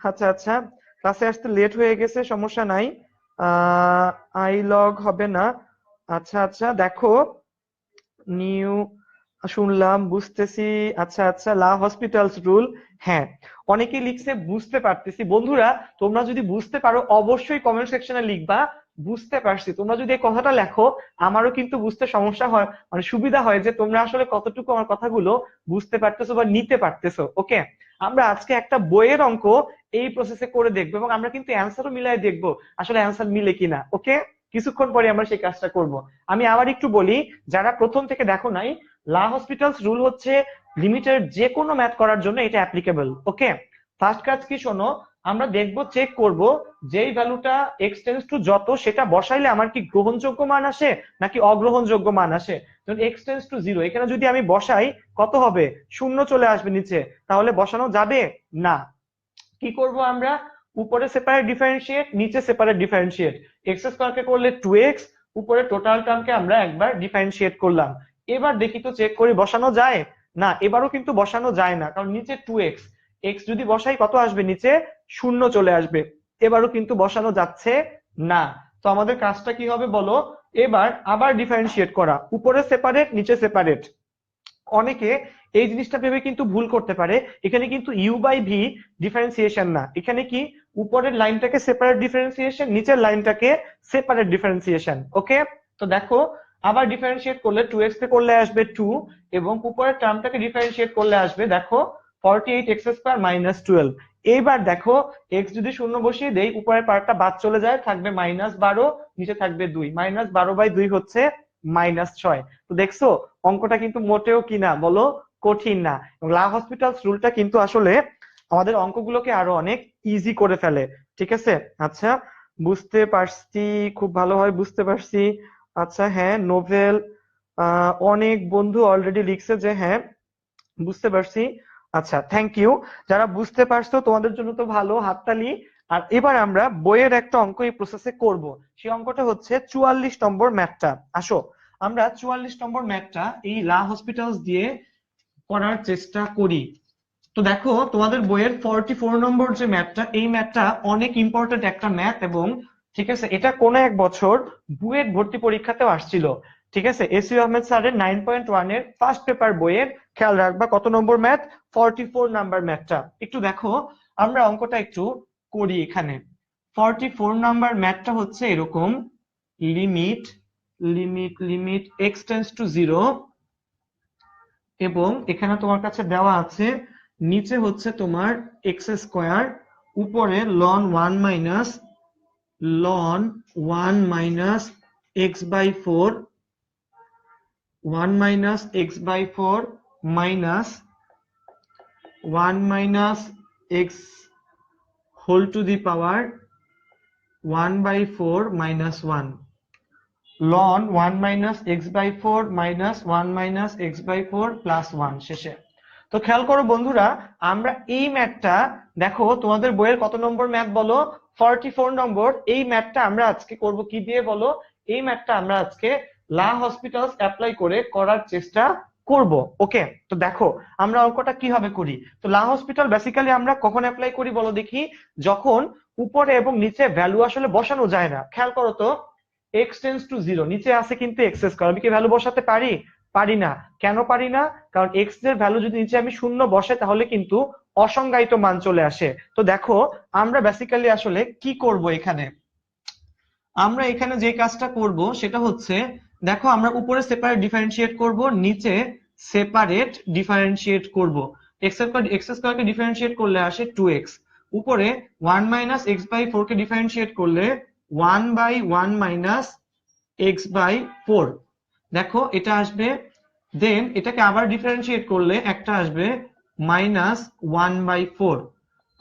আচ্ছা আচ্ছা ক্লাসে আসতে লেট হয়ে গেছে, সমস্যা নাই, আই লগ হবে না। আচ্ছা আচ্ছা দেখো, নিউ শুনলাম, বুঝতেছি। আচ্ছা আচ্ছা, লা হসপিটালস রুল, হ্যাঁ অনেকেই লিখছে বুঝতে পারতেছি। বন্ধুরা তোমরা যদি বুঝতে পারো অবশ্যই কমেন্ট সেকশনে লিখবা বুঝতে পারছি। তোমরা যদি এই কথাটা লেখো আমারও কিন্তু বুঝতে সমস্যা হয়, মানে সুবিধা হয় যে তোমরা আসলে কতটুকু আমার কথাগুলো বুঝতে পারতেছো বা নিতে পারতেছো। ওকে, আমরা আজকে একটা বইয়ের অঙ্ক এই প্রসেসে করে দেখবো এবং আমরা কিন্তু অ্যান্সারও মিলাই দেখবো আসলে অ্যান্সার মিলে কিনা। ওকে, কিছুক্ষণ পরে আমরা সেই কাজটা করব। আমি আবার একটু বলি, যারা প্রথম থেকে দেখো নাই, লা হসপিটালস রুল হচ্ছে লিমিটের যে কোনো ম্যাথ করার জন্য এটা অ্যাপ্লিকেবল। ওকে, ফার্স্ট কাজ কি শোনো, আমরা দেখব চেক করব যেই ভ্যালুটা x টেন্ডস টু যত সেটা বসাইলে আমার কি গ্রহণযোগ্য মান আসে নাকি অগ্রহণযোগ্য মান আসে। যেমন x টেন্ডস টু 0 এখানে যদি আমি বসাই কত হবে, শূন্য চলে আসবে নিচে, তাহলে বসানো যাবে না। কি করব আমরা, উপরে সেপারেট ডিফারেন্সিয়েট, নিচে সেপারেট ডিফারেন্সিয়েট। এক্স স্কয়ারকে করলে 2x, উপরে টোটাল টার্মকে আমরা একবার ডিফারেন্সিয়েট করলাম। এবার দেখি তো চেক করি বসানো যায় না, এবারও কিন্তু বসানো যায় না, কারণ নিচে 2x, এক্স যদি বসাই কত আসবে, নিচে শূন্য চলে আসবে, এবারও কিন্তু বসানো যাচ্ছে না। তো আমাদের কাজটা কি হবে বলো, এবার আবার ডিফারেন্সিয়েট করা, উপরে সেপারেট নিচে সেপারেট। অনেকে এই জিনিসটা ভেবে কিন্তু ভুল করতে পারে, এখানে কিন্তু ইউ বাই ভি ডিফারেন্সিয়েশন না, এখানে কি উপরের লাইনটাকে সেপারেট ডিফারেন্সিয়েশন, নিচের লাইনটাকে সেপারেট ডিফারেন্সিয়েশন। ওকে, তো দেখো আবার ডিফারেন্সিয়েট করলে 2x কে করলে আসবে 2 এবং উপরের টার্মটাকে ডিফারেন্সিয়েট করলে আসবে দেখো 48x স্কয়ার মাইনাস 12। এইবার দেখো x যদি শূন্য বসিয়ে দেই উপরের পার্টটা বাদ চলে যায়, থাকবে -12, নিচে থাকবে 2, -12/2 হচ্ছে -6। তো দেখছো অঙ্কটা কিন্তু মোটেও কি না বলো, কঠিন না। লা হসপিটালস রুলটা কিন্তু আসলে আমাদের অঙ্কগুলোকে আরো অনেক ইজি করে ফেলে। ঠিক আছে, আচ্ছা বুঝতে পারছি, খুব ভালো হয় বুঝতে পারছি। আচ্ছা হ্যাঁ নোভেল, অনেক বন্ধু অলরেডি লিখছে যে হ্যাঁ বুঝতে পারছি। আচ্ছা থ্যাংক ইউ, যারা বুঝতে পারছো তোমাদের জন্য তো ভালো, হাততালি। আর এবার আমরা বইয়ের একটা অঙ্ক এই প্রসেসে করব, সেই অঙ্কটা হচ্ছে 44 নম্বর ম্যাথটা। আসো আমরা 44 নম্বর ম্যাথটা এই লা হসপিটালস দিয়ে করার চেষ্টা করি। তো দেখো তোমাদের বইয়ের 44 নম্বর যে ম্যাথটা, এই ম্যাথটা অনেক ইম্পর্টেন্ট একটা ম্যাথ এবং ঠিক আছে এটা কোন এক বছর বুয়েট ভর্তি পরীক্ষাতেও আসছিল। ঠিক আছে, এসইউ আহমেদ স্যারের 9.1 এর ফার্স্ট পেপার বইয়ের, খেয়াল রাখবা কত নম্বর ম্যাথ, 44 নাম্বার ম্যাথটা। একটু দেখো আমরা অঙ্কটা একটু করি এখানে। 44 নাম্বার ম্যাথটা হচ্ছে এরকম, limit limit limit x tends to 0 এবং এখানে তোমার কাছে দেওয়া আছে নিচে হচ্ছে তোমার এক্স স্কোয়ার, উপরে লন 1 minus x/4, 1 minus x/4 minus 1 minus x whole to the power 1/4 minus 1, লন 1 minus x/4 minus 1 minus x/4 plus 1 শেষে। তো খেয়াল করো বন্ধুরা, আমরা এই ম্যাথটা দেখো তোমাদের বইয়ের কত নম্বর ম্যাথ বলো, 44 নম্বর। এই ম্যাথটা আমরা আজকে করব কি দিয়ে বলো, এই ম্যাথটা আমরা আজকে লা হসপিটালস অ্যাপ্লাই করে করার চেষ্টা করব। ওকে, তো দেখো আমরা অঙ্কটা কিভাবে করি। তো লা হসপিটাল বেসিক্যালি আমরা কখন অ্যাপ্লাই করি বলো দেখি, যখন উপরে এবং নিচে ভ্যালু আসলে বসানো যায় না। খেয়াল করো তো x টেন্ডস টু 0, নিচে আছে কিন্তু x স্কয়ার, আমি কি ভ্যালু বসাতে পারি, পারি না। কেন পারি না, কারণ x এর ভ্যালু যদি নিচে আমি শূন্য বসাই তাহলে কিন্তু অসংজ্ঞায়িত মান চলে আসে। তো দেখো আমরা বেসিক্যালি আসলে কি করব এখানে, আমরা এখানে যে কাজটা করব সেটা হচ্ছে দেখো আমরা উপরে সেপারেট ডিফারেন্সিয়েট করব, নিচে সেপারেট ডিফারেন্সিয়েট করব। x স্কয়ারকে ডিফারেন্সিয়েট করলে আসে 2x, উপরে 1 মাইনাস x/4 কে ডিফারেন্সিয়েট করলে 1/1 মাইনাস x/4, দেখো এটা আসবে। দেন এটাকে আবার ডিফারেন্সিয়েট করলে একটা আসবে মাইনাস 1/4,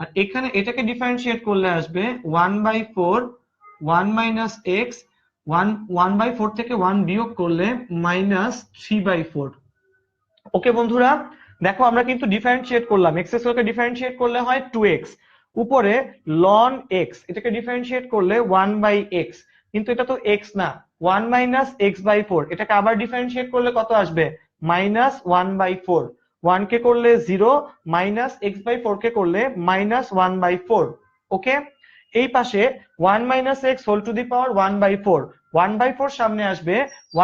আর এখানে এটাকে ডিফারেন্সিয়েট করলে আসবে 1/4 1 মাইনাস x, 1/4 থেকে 1 বিয়োগ করলে মাইনাস 3/4। ওকে বন্ধুরা দেখো আমরা কিন্তু ডিফারেন্সিয়েট করলাম, x স্কয়ারকে ডিফারেন্সিয়েট করলে হয় 2x, উপরে ln x, এটাকে ডিফারেন্সিয়েট করলে 1/x, কিন্তু এটা তো এক্স না, 1 - x/4, এটাকে আবার ডিফারেন্সিয়েট করলে কত আসবে? -1/4। 1 কে করলে 0, -x/4 কে করলে -1/4। ওকে, এই পাশে 1 - x whole to the power 1/4, 1/4 সামনে আসবে,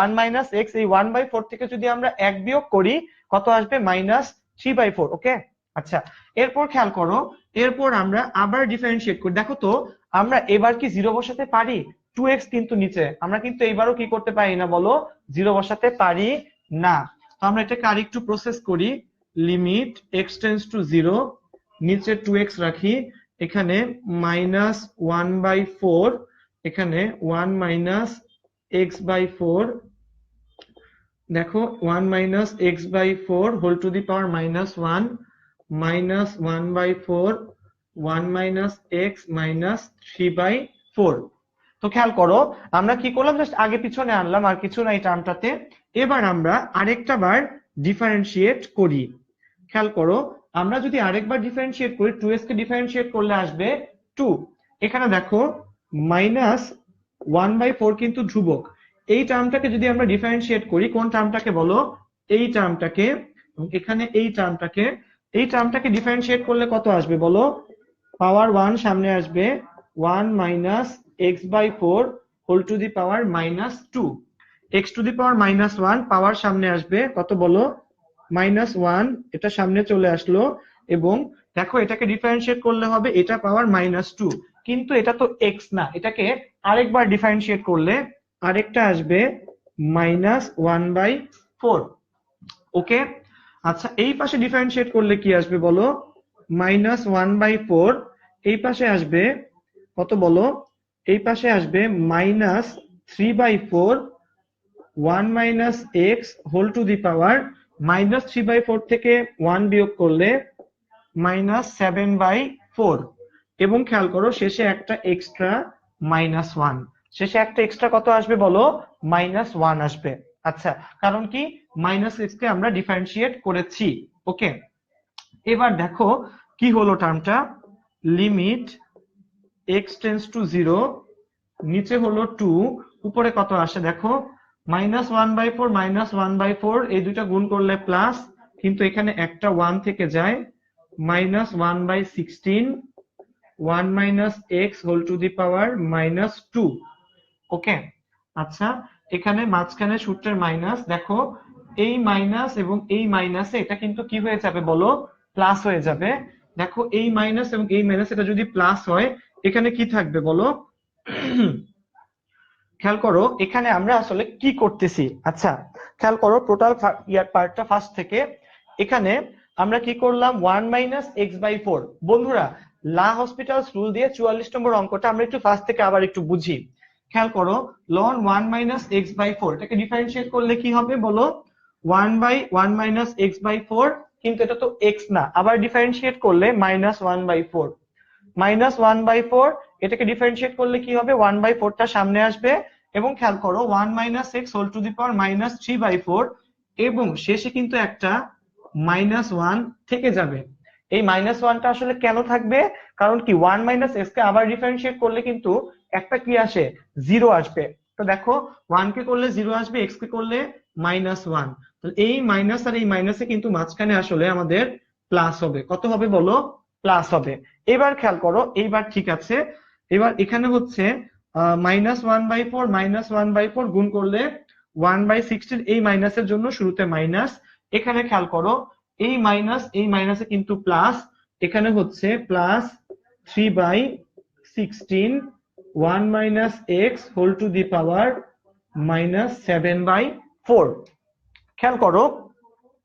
1 - x, এই 1/4 থেকে যদি আমরা 1 বিয়োগ করি কত আসবে? -3/4। ওকে, আচ্ছা এরপর খেয়াল করো, এরপর আমরা আবার ডিফারেন্সিয়েট করি। দেখো তো আমরা এবার কি 0 বসাতে পারি? 2x কিন্তু নিচে, আমরা কিন্তু এইবারও কি করতে পারি না বলো? 0 বসাতে পারি না। তো আমরা এটাকে আরেকটু প্রসেস করি। লিমিট x টেন্ডস টু 0, নিচে 2x রাখি, এখানে -1/4, এখানে 1 - x/4, দেখো 1 - x/4 whole to the power -1, -1/4, 1 - x -3/4। তো খেয়াল করো আমরা কি করলাম, জাস্ট আগে পিছনে আনলাম, আর কিছু নাই টার্মটাতে। এবার আমরা আরেকটা বার ডিফারেন্সিয়েট করি। খেয়াল করো, আমরা যদি আরেকবার ডিফারেন্সিয়েট করি, 2s কে ডিফারেন্সিয়েট করলে আসবে 2। এখানে দেখো -1/4 কিন্তু ধ্রুবক, এই টার্মটাকে যদি আমরা ডিফারেন্সিয়েট করি, কোন টার্মটাকে বলো? এই টার্মটাকে, এখানে এই টার্মটাকে, এই টার্মটাকে ডিফারেন্সিয়েট করলে কত আসবে বলো? পাওয়ার 1 সামনে আসবে, 1 - x/4 whole to the power -2, x to the power -1 power সামনে আসবে কত বলো? -1, এটা সামনে চলে আসলো, এবং দেখো এটাকে ডিফারেন্সিয়েট করলে হবে এটা পাওয়ার -2, কিন্তু এটা তো x না, এটাকে আরেকবার ডিফারেন্সিয়েট করলে আরেকটা আসবে -1/4। ওকে, আচ্ছা এই পাশে ডিফারেন্সিয়েট করলে কি আসবে বলো? -1/4, এই পাশে আসবে কত বলো? এই পাশে আসবে -3/4, 1 - x হোল টু দি পাওয়ার, -3/4 থেকে 1 বিয়োগ করলে -7/4, এবং খেয়াল করো শেষে একটা এক্সট্রা -1, শেষে একটা এক্সট্রা কত আসবে বলো? -1 আসবে। আচ্ছা, কারণ কি? -x কে আমরা ডিফারেন্সিয়েট করেছি। ওকে, এবার দেখো কি হলো টার্মটা। লিমিট x টেন্ডস টু 0, নিচে হলো 2, উপরে কত আসে দেখো? -1/4 -1/4, এই দুইটা গুণ করলে প্লাস, কিন্তু এখানে একটা 1 থেকে যায়, -1/16, 1 - x whole to the power -2। ওকে, আচ্ছা এখানে মাঝখানে সূত্রের মাইনাস, দেখো এই মাইনাস এবং এই মাইনাসে এটা কিন্তু কি হয়ে যাবে বলো? প্লাস হয়ে যাবে। দেখো এই মাইনাস এবং এই মাইনাস এটা যদি প্লাস হয়, এখানে কি থাকবে বলো? খেয়াল করো এখানে আমরা আসলে কি করতেছি। আচ্ছা খেয়াল করো টোটাল ইয়ার পার্টটা ফার্স্ট থেকে, এখানে আমরা কি করলাম? 1 - x/4। বন্ধুরা লা হসপিটালস রুল দিয়ে 44 নম্বর অঙ্কটা আমরা একটু ফার্স্ট থেকে আবার একটু বুঝি। খেয়াল করো লন 1 - x/4, এটাকে ডিফারেন্সিয়েট করলে কি হবে বলো? 1 - x/4, কিন্তু এটা তো x না, আবার ডিফারেন্সিয়েট করলে -1/4, -1/4, এটাকে ডিফারেন্সিয়েট করলে কি হবে? 1/4টা সামনে আসবে, এবং খেয়াল করো 1 - x হোল টু দি পাওয়ার -3/4, এবং শেষে কিন্তু একটা -1 থেকে যাবে। এই -1টা আসলে কেন থাকবে? কারণ কি 1 - x কে আবার ডিফারেন্সিয়েট করলে কিন্তু একটা কি আসে? 0 আসবে। তো দেখো 1 কে করলে 0 আসবে, x কে করলে -1, তো এই মাইনাস আর এই মাইনাসে কিন্তু মাঝখানে আসলে আমাদের প্লাস হবে। কত হবে বলো? প্লাস হবে। এবার খেয়াল করো, এইবার ঠিক আছে, এবার এখানে হচ্ছে -1/4 -1/4 গুণ করলে 1/16, এই মাইনাসের জন্য শুরুতে মাইনাস, এখানে খেয়াল করো এই মাইনাস এই মাইনাসে কিন্তু প্লাস, এখানে হচ্ছে plus 3/16, 1 - x whole to the power -7/4। খেয়াল করো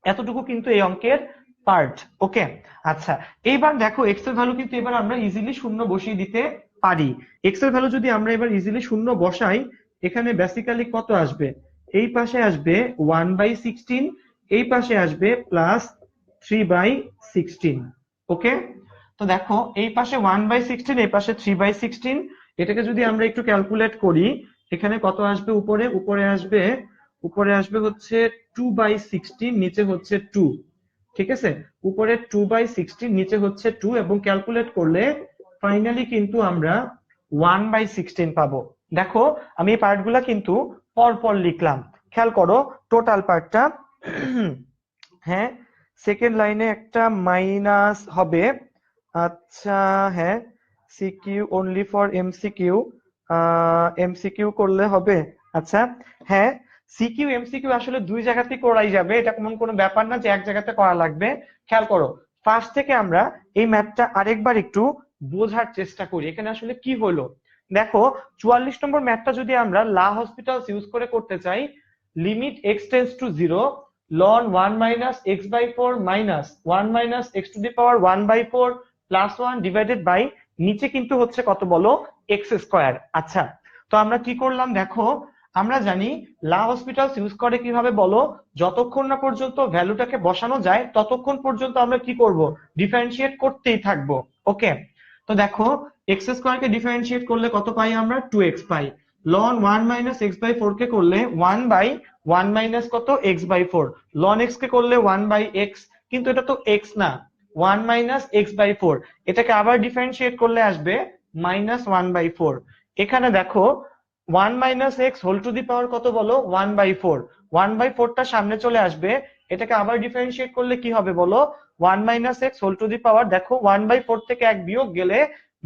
এতটুকু কিন্তু এই অঙ্কের পার্ট। ওকে, আচ্ছা এইবার দেখো এক্স এর ভ্যালু কিন্তু এবার আমরা ইজিলি শূন্য বসিয়ে দিতে পারি। এক্স এর ভ্যালু যদি আমরা এবার ইজিলি শূন্য বসাই, এখানে বেসিক্যালি কত আসবে? এই পাশে আসবে 1/16, এই পাশে আসবে প্লাস 3/16। ওকে, তো দেখো এই পাশে 1/16, এই পাশে 3/16, এটাকে যদি আমরা একটু ক্যালকুলেট করি, এখানে কত আসবে? উপরে উপরে আসবে হচ্ছে 2/16, নিচে হচ্ছে 2। ঠিক আছে, উপরে 2/16, নিচে হচ্ছে 2, এবং ক্যালকুলেট করলে ফাইনালি কিন্তু আমরা 1/16 পাবো। দেখো আমি এই পার্টগুলা কিন্তু পর পর লিখলাম, খেয়াল করো টোটাল পার্টটা। হ্যাঁ, সেকেন্ড লাইনে একটা মাইনাস হবে। আচ্ছা, হ্যাঁ, CQ only for MCQ, MCQ করলে হবে। আচ্ছা, হ্যাঁ, সিকিউ এমসিকিউ আসলে দুই জায়গাতেই করাই যাবে, এটা কোনো ব্যাপার না যে এক জায়গাতে করা লাগবে। খেয়াল করো ফার্স্ট থেকে আমরা এই ম্যাথটা আরেকবার একটু বোঝার চেষ্টা করি এখানে আসলে কি হলো। দেখো 44 নম্বর ম্যাথটা যদি আমরা লা হসপিটালস ইউজ করে করতে চাই, limit x tends two zero, ln 1 minus x by 4 minus 1 minus x to the power 1 by 4 plus 1 divided by নিচে কিন্তু হচ্ছে কত বলো, x স্কয়ার। আচ্ছা, তো আমরা কি করলাম দেখো, আমরা জানি লা হসপিটালস ইউজ করে কিভাবে বলো, যতক্ষণ না পর্যন্ত ভ্যালুটাকে বসানো যায় ততক্ষণ পর্যন্ত আমরা কি করব, ডিফারেন্সিয়েট করতেই থাকবো। ওকে, তো দেখো এক্স স্কয়ারকে ডিফারেন্সিয়েট করলে কত পাই আমরা, 2x pi. ln 1 minus x by 4 কে করলে 1 by 1 minus কত, x by 4। ln x কে করলে 1 by x, কিন্তু এটা তো x না, 1 minus x by 4। এটাকে আবার ডিফারেন্সিয়েট করলে আসবে minus 1 by 4। এখানে দেখো 1 minus x whole to the power কত বলো, 1 by 4। 1 by 4 টা সামনে চলে আসবে, এটাকে আবার ডিফারেন্সিয়েট করলে কি হবে বলো, 1 minus x whole to the power, দেখো 1 by 4 থেকে 1 বিয়োগ গেলে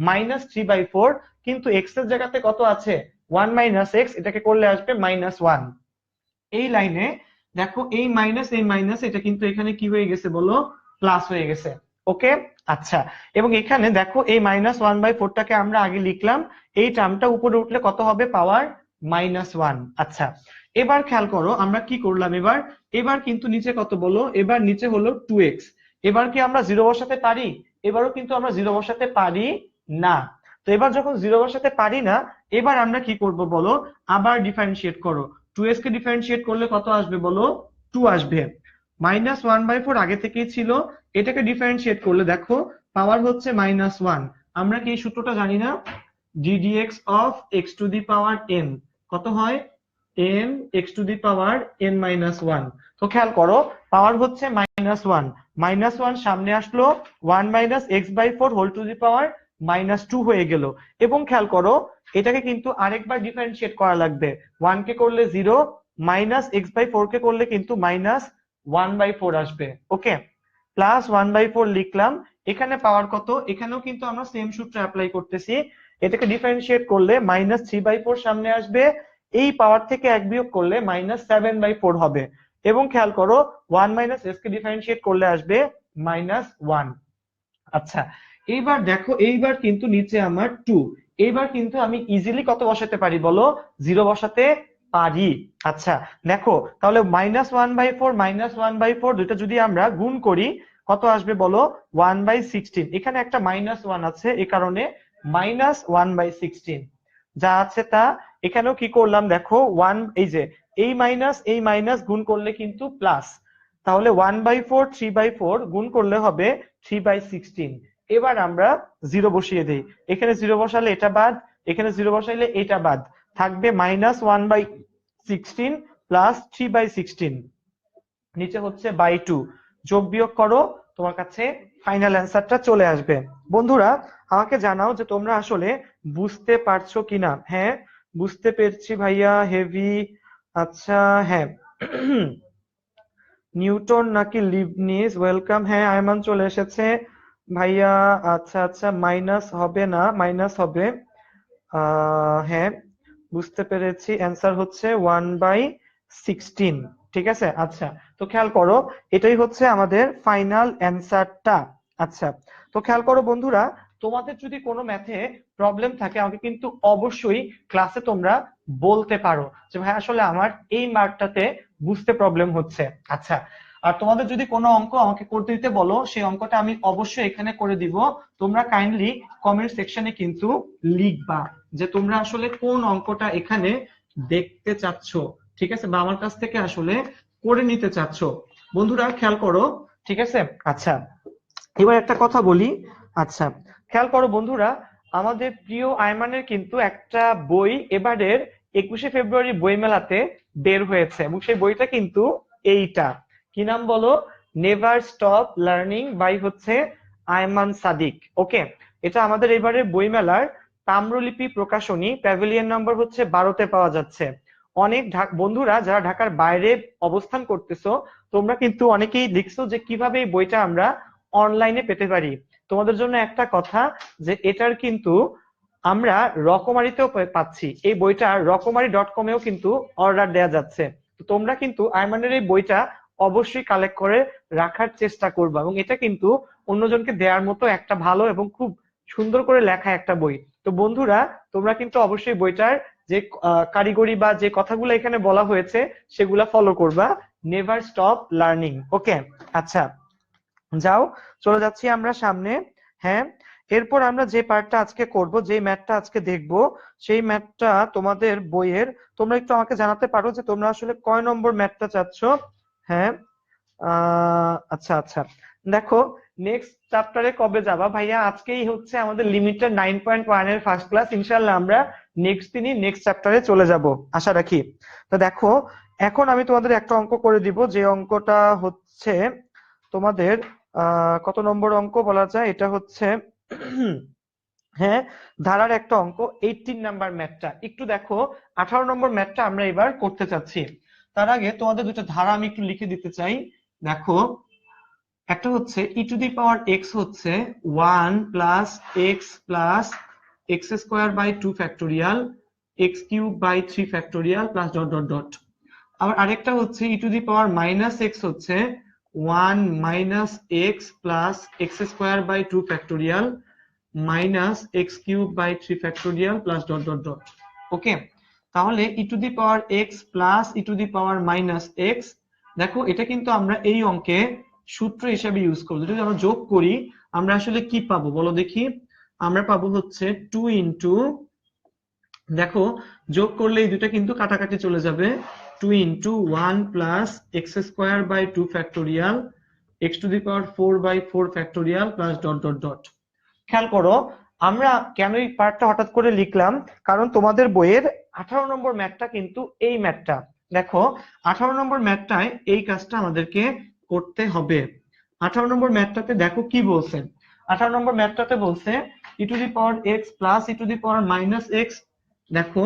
minus 3 by 4, কিন্তু x এর জায়গাতে কত আছে, 1 minus x, এটাকে করলে আসবে minus 1। এই লাইনে দেখো এই মাইনাস এটা কিন্তু এখানে কি হয়ে গেছে বলো, প্লাস হয়ে গেছে। ওকে, আচ্ছা, এবং এখানে দেখো এই মাইনাস 1 বাই 4 টাকে আমরা আগে লিখলাম, এই টার্মটা উপরে উঠলে কত হবে, পাওয়ার -1। আচ্ছা, এবার খেয়াল করো আমরা কি করলাম, এবার এবার কিন্তু নিচে কত বলো, এবার নিচে হলো 2x। এবার কি আমরা জিরো বসাতে পারি, এবারও কিন্তু আমরা জিরো বসাতে পারি না। তো এবার যখন জিরো বসাতে পারি না, এবার আমরা কি করব বলো, আবার ডিফারেন্সিয়েট করো। 2s কে ডিফারেন্সিয়েট করলে কত আসবে বলো, 2 আসবে। -1/4 আগে থেকেই ছিল, এটাকে ডিফারেন্সিয়েট করলে দেখো পাওয়ার হচ্ছে -1। আমরা কি এই সূত্রটা জানি না, ddx of x to the power n কত হয়, n x to the power n-1। তো খেয়াল করো পাওয়ার হচ্ছে -1, -1 সামনে আসলো, 1 minus x by 4 whole to the power -2 হয়ে গেল। এবং খেয়াল করো এটাকে কিন্তু আরেকবার ডিফারেন্সিয়েট করা লাগবে, 1 কে করলে 0, মাইনাস এক্স বাই 4 কে করলে কিন্তু -1/4 আসবে। ওকে, প্লাস 1/4 লিখলাম। এখানে পাওয়ার কত, এখানেও কিন্তু আমরা সেম সূত্র অ্যাপ্লাই করতেছি, এটাকে ডিফারেন্সিয়েট করলে -3/4 সামনে আসবে, এই পাওয়ার থেকে 1 বিয়োগ করলে -7/4 হবে। এবং খেয়াল করো 1 মাইনাস এস কে ডিফারেন্সিয়েট করলে আসবে -1। আচ্ছা, এইবার দেখো এইবার কিন্তু নিচে আমার 2, এইবার কিন্তু আমি ইজিলি কত বসাতে পারি বলো, 0 বসাতে পারি। আচ্ছা দেখো তাহলে -1/4 -1/4 দুটো যদি আমরা গুণ করি কত আসবে বলো, 1/16। এখানে একটা -1 আছে, এই কারণে -1/16 যা আছে তা। এখানেও কি করলাম দেখো 1, এই যে এই মাইনাস গুণ করলে কিন্তু প্লাস, তাহলে 1/4 3/4 গুণ করলে হবে 3/16। এবার আমরা 0 বসিয়ে দেই, এখানে 0 বসালে এটা বাদ, এখানে 0 বসাইলে এটা বাদ, থাকবে -1/16 প্লাস 3/16, নিচে হচ্ছে বাই 2। যোগ বিয়োগ করো, তোমার কাছে ফাইনাল অ্যান্সারটা চলে আসবে। বন্ধুরা আমাকে জানাও যে তোমরা আসলে বুঝতে পারছো কিনা। হ্যাঁ বুঝতে পেরেছি ভাইয়া, হেভি। আচ্ছা, হ্যাঁ নিউটন নাকি লিবনিজ, ওয়েলকাম। হ্যাঁ আয়মান চলে এসেছে ভাইয়া। আচ্ছা আচ্ছা, মাইনাস হবে না, মাইনাস হবে। হ্যাঁ বুঝতে পেরেছি, অ্যান্সার হচ্ছে 1/16। ঠিক আছে, আচ্ছা তো খেয়াল করো এটাই হচ্ছে আমাদের ফাইনাল অ্যান্সারটা। আচ্ছা, তো খেয়াল করো বন্ধুরা, তোমাদের যদি কোনো ম্যাথে প্রবলেম থাকে আমাকে কিন্তু অবশ্যই ক্লাসে তোমরা বলতে পারো যে ভাই আসলে আমার এই মার্কটাতে বুঝতে প্রবলেম হচ্ছে। আচ্ছা, আর তোমাদের যদি কোনো অঙ্ক আমাকে করতে দিতে বলো, সেই অঙ্কটা আমি অবশ্যই এখানে করে দিব। তোমরা কাইন্ডলি কমেন্ট সেকশনে কিন্তু লিখবা যে তোমরা আসলে কোন অঙ্কটা এখানে দেখতে চাচ্ছ, ঠিক আছে, বা আমার কাছ থেকে আসলে করে নিতে চাচ্ছ। বন্ধুরা খেয়াল করো, ঠিক আছে। আচ্ছা, এবার একটা কথা বলি। আচ্ছা খেয়াল করো বন্ধুরা, আমাদের প্রিয় আয়মানের কিন্তু একটা বই এবারের 21শে ফেব্রুয়ারি বইমেলাতে বের হয়েছে, এবং সেই বইটা কিন্তু এইটা, কি নাম বলো, নেভার স্টপ লার্নিং বাই হচ্ছে আয়মান সাদিক। ওকে, এটা আমাদের এবারের বইমেলার তাম্রলিপি প্রকাশনী, প্যাভিলিয়ন নম্বর হচ্ছে 12তে পাওয়া যাচ্ছে। অনেক বন্ধুরা যারা ঢাকার বাইরে অবস্থান করতেছো, তোমরা কিন্তু অনেকেই লিখছো যে কিভাবে এই বইটা আমরা অনলাইনে পেতে পারি। তোমাদের জন্য একটা কথা, যে এটার কিন্তু আমরা রকমারিতেও পাচ্ছি। এই বইটা রকমারি.কমেও কিন্তু অর্ডার দেয়া যাচ্ছে। তো তোমরা কিন্তু আয়মানের এই বইটা অবশ্যই কালেক্ট করে রাখার চেষ্টা করবা, এবং এটা কিন্তু অন্যজনকে দেওয়ার মতো একটা ভালো এবং খুব সুন্দর করে লেখা একটা বই। তো বন্ধুরা, তোমরা কিন্তু অবশ্যই বইটার যে কারিগরি বা যে কথাগুলো এখানে বলা হয়েছে সেগুলা ফলো করবা। Never stop learning. ওকে, আচ্ছা, যাও, চলে যাচ্ছি আমরা সামনে। হ্যাঁ, এরপর আমরা যে পার্টটা আজকে করব, যে ম্যাথটা আজকে দেখব, সেই ম্যাথটা তোমাদের বইয়ের, তোমরা একটু আমাকে জানাতে পারো যে তোমরা আসলে কয় নম্বর ম্যাথটা চাচ্ছ। হ্যাঁ, আচ্ছা আচ্ছা, দেখো, নেক্সট চ্যাপ্টারে কবে যাবা ভাইয়া? আজকেই হচ্ছে আমাদের লিমিটেড 9.1 এর ফার্স্ট ক্লাস। ইনশাআল্লাহ আমরা নেক্সট দিনই নেক্সট চ্যাপ্টারে চলে যাব, আশা রাখি। তো দেখো, এখন আমি তোমাদের একটা অঙ্ক করে দিব, যে অঙ্কটা হচ্ছে তোমাদের কত নম্বর অঙ্ক বলা যায়, এটা হচ্ছে হ্যাঁ, ধারার একটা অঙ্ক, 18 নাম্বার ম্যাথটা। একটু দেখো, 18 নম্বর ম্যাথটা আমরা এবার করতে চাচ্ছি। তার আগে তোমাদের দুটো ধারা আমি একটু লিখে দিতে চাই। দেখো, একটা হচ্ছে e to the power x হচ্ছে 1 plus x plus x square by 2 factorial x cube by 3 factorial plus dot dot dot. আবার আরেকটা হচ্ছে e to the power minus x হচ্ছে 1 minus x plus x square by 2 factorial minus x cube by 3 factorial plus dot dot dot. Okay, তাহলে e to the power x plus e to the power minus x, দেখো এটা কিন্তু আমরা এই অঙ্কে সূত্র হিসেবে ইউজ করবো। যদি আমরা যোগ করি, আমরা আসলে কি পাবো বলো দেখি? আমরা পাবো হচ্ছে 2 ইন্টু, দেখো যোগ করলে এই দুটা কিন্তু কাটাকাটি চলে যাবে, 2 into 1 plus x square by 2 factorial x to the power 4 by 4 factorial plus dot dot dot. খেয়াল করো, আমরা কেন এই পার্টটা হঠাৎ করে লিখলাম, কারণ তোমাদের বইয়ের 18 নম্বর ম্যাথটা কিন্তু এই ম্যাথটা। দেখো, 18 নম্বর ম্যাথটায় এই কাজটা আমাদেরকে করতে হবে। 18 নম্বর ম্যাথটাতে দেখো কি বলছে। 18 নম্বর ম্যাথটাতে বলছে e to the power x plus e to the power minus x. দেখো,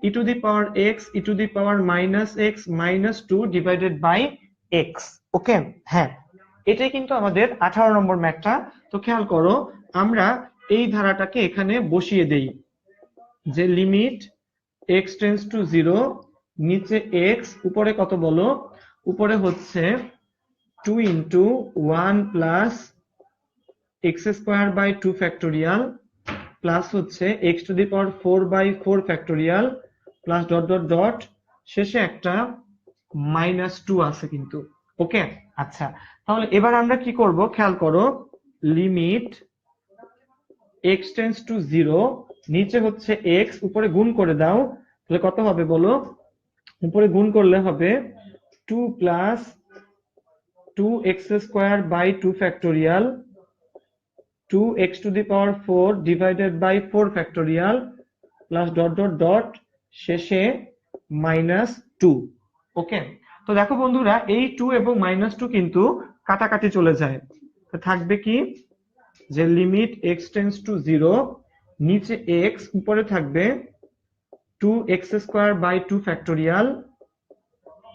e to the power x e to the power minus x minus 2 divided by x. Okay, হ্যাঁ, এটাই কিন্তু আমাদের 18 নম্বর ম্যাথটা। তো খেয়াল করো, আমরা এই ধারাটাকে এখানে বসিয়ে দেই, যে লিমিট এক্স টেন্ডস টু 0, নিচে এক্স, উপরে কত বলো? উপরে হচ্ছে 2 into 1 plus x square by 2 factorial plus হচ্ছে x to the power 4 by 4 factorial plus dot dot dot, শেষে একটা মাইনাস 2 আছে কিন্তু। ওকে, আচ্ছা, তাহলে এবার আমরা কি করব? খেয়াল করো, লিমিট এক্স টেন্ডস টু 0, নিচে হচ্ছে এক্স, উপরে গুণ করে দাও, তাহলে কত হবে বলো? উপরে গুণ করলে হবে 2 plus 2 x square by 2 factorial 2 x to the power 4 divided by 4 factorial plus dot dot dot, শেষে মাইনাস 2। ওকে, তো দেখো বন্ধুরা, এই 2 এবং মাইনাস 2 কিন্তু কাটাকাটি চলে যায়। তো থাকবে কি, যে লিমিট এক্স টেন্ডস টু 0, নিচে এক্স, উপরে থাকবে 2 x square by 2 factorial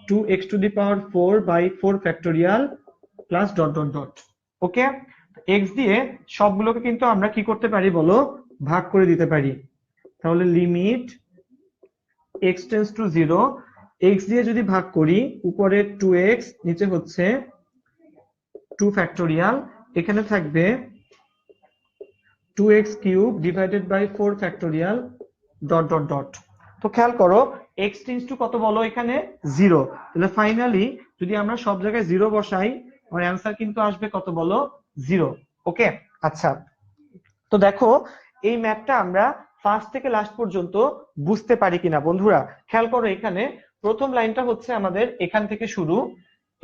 2 x to the power 4 by 4 factorial plus dot dot dot. Okay, x দিয়ে সবগুলোকে কিন্তু আমরা কি করতে পারি বলো? ভাগ করে দিতে পারি। তাহলে limit x tends to 0, x দিয়ে যদি ভাগ করি, উপরে 2x, নিচে হচ্ছে 2 ফ্যাক্টোরিয়াল, এখানে থাকবে 2x cube divided by 4 factorial dot dot dot. তো খেয়াল করো, x টেন্ডস টু কত বলো? এখানে 0। তাহলে ফাইনালি যদি আমরা সব জায়গায় 0 বসাই, আমার অ্যান্সার কিন্তু আসবে কত বলো? 0। ওকে, আচ্ছা, তো দেখো এই ম্যাথটা আমরা ফার্স্ট থেকে লাস্ট পর্যন্ত বুঝতে পারি কিনা বন্ধুরা। খেয়াল করো, এখানে প্রথম লাইনটা হচ্ছে আমাদের এখান থেকে শুরু,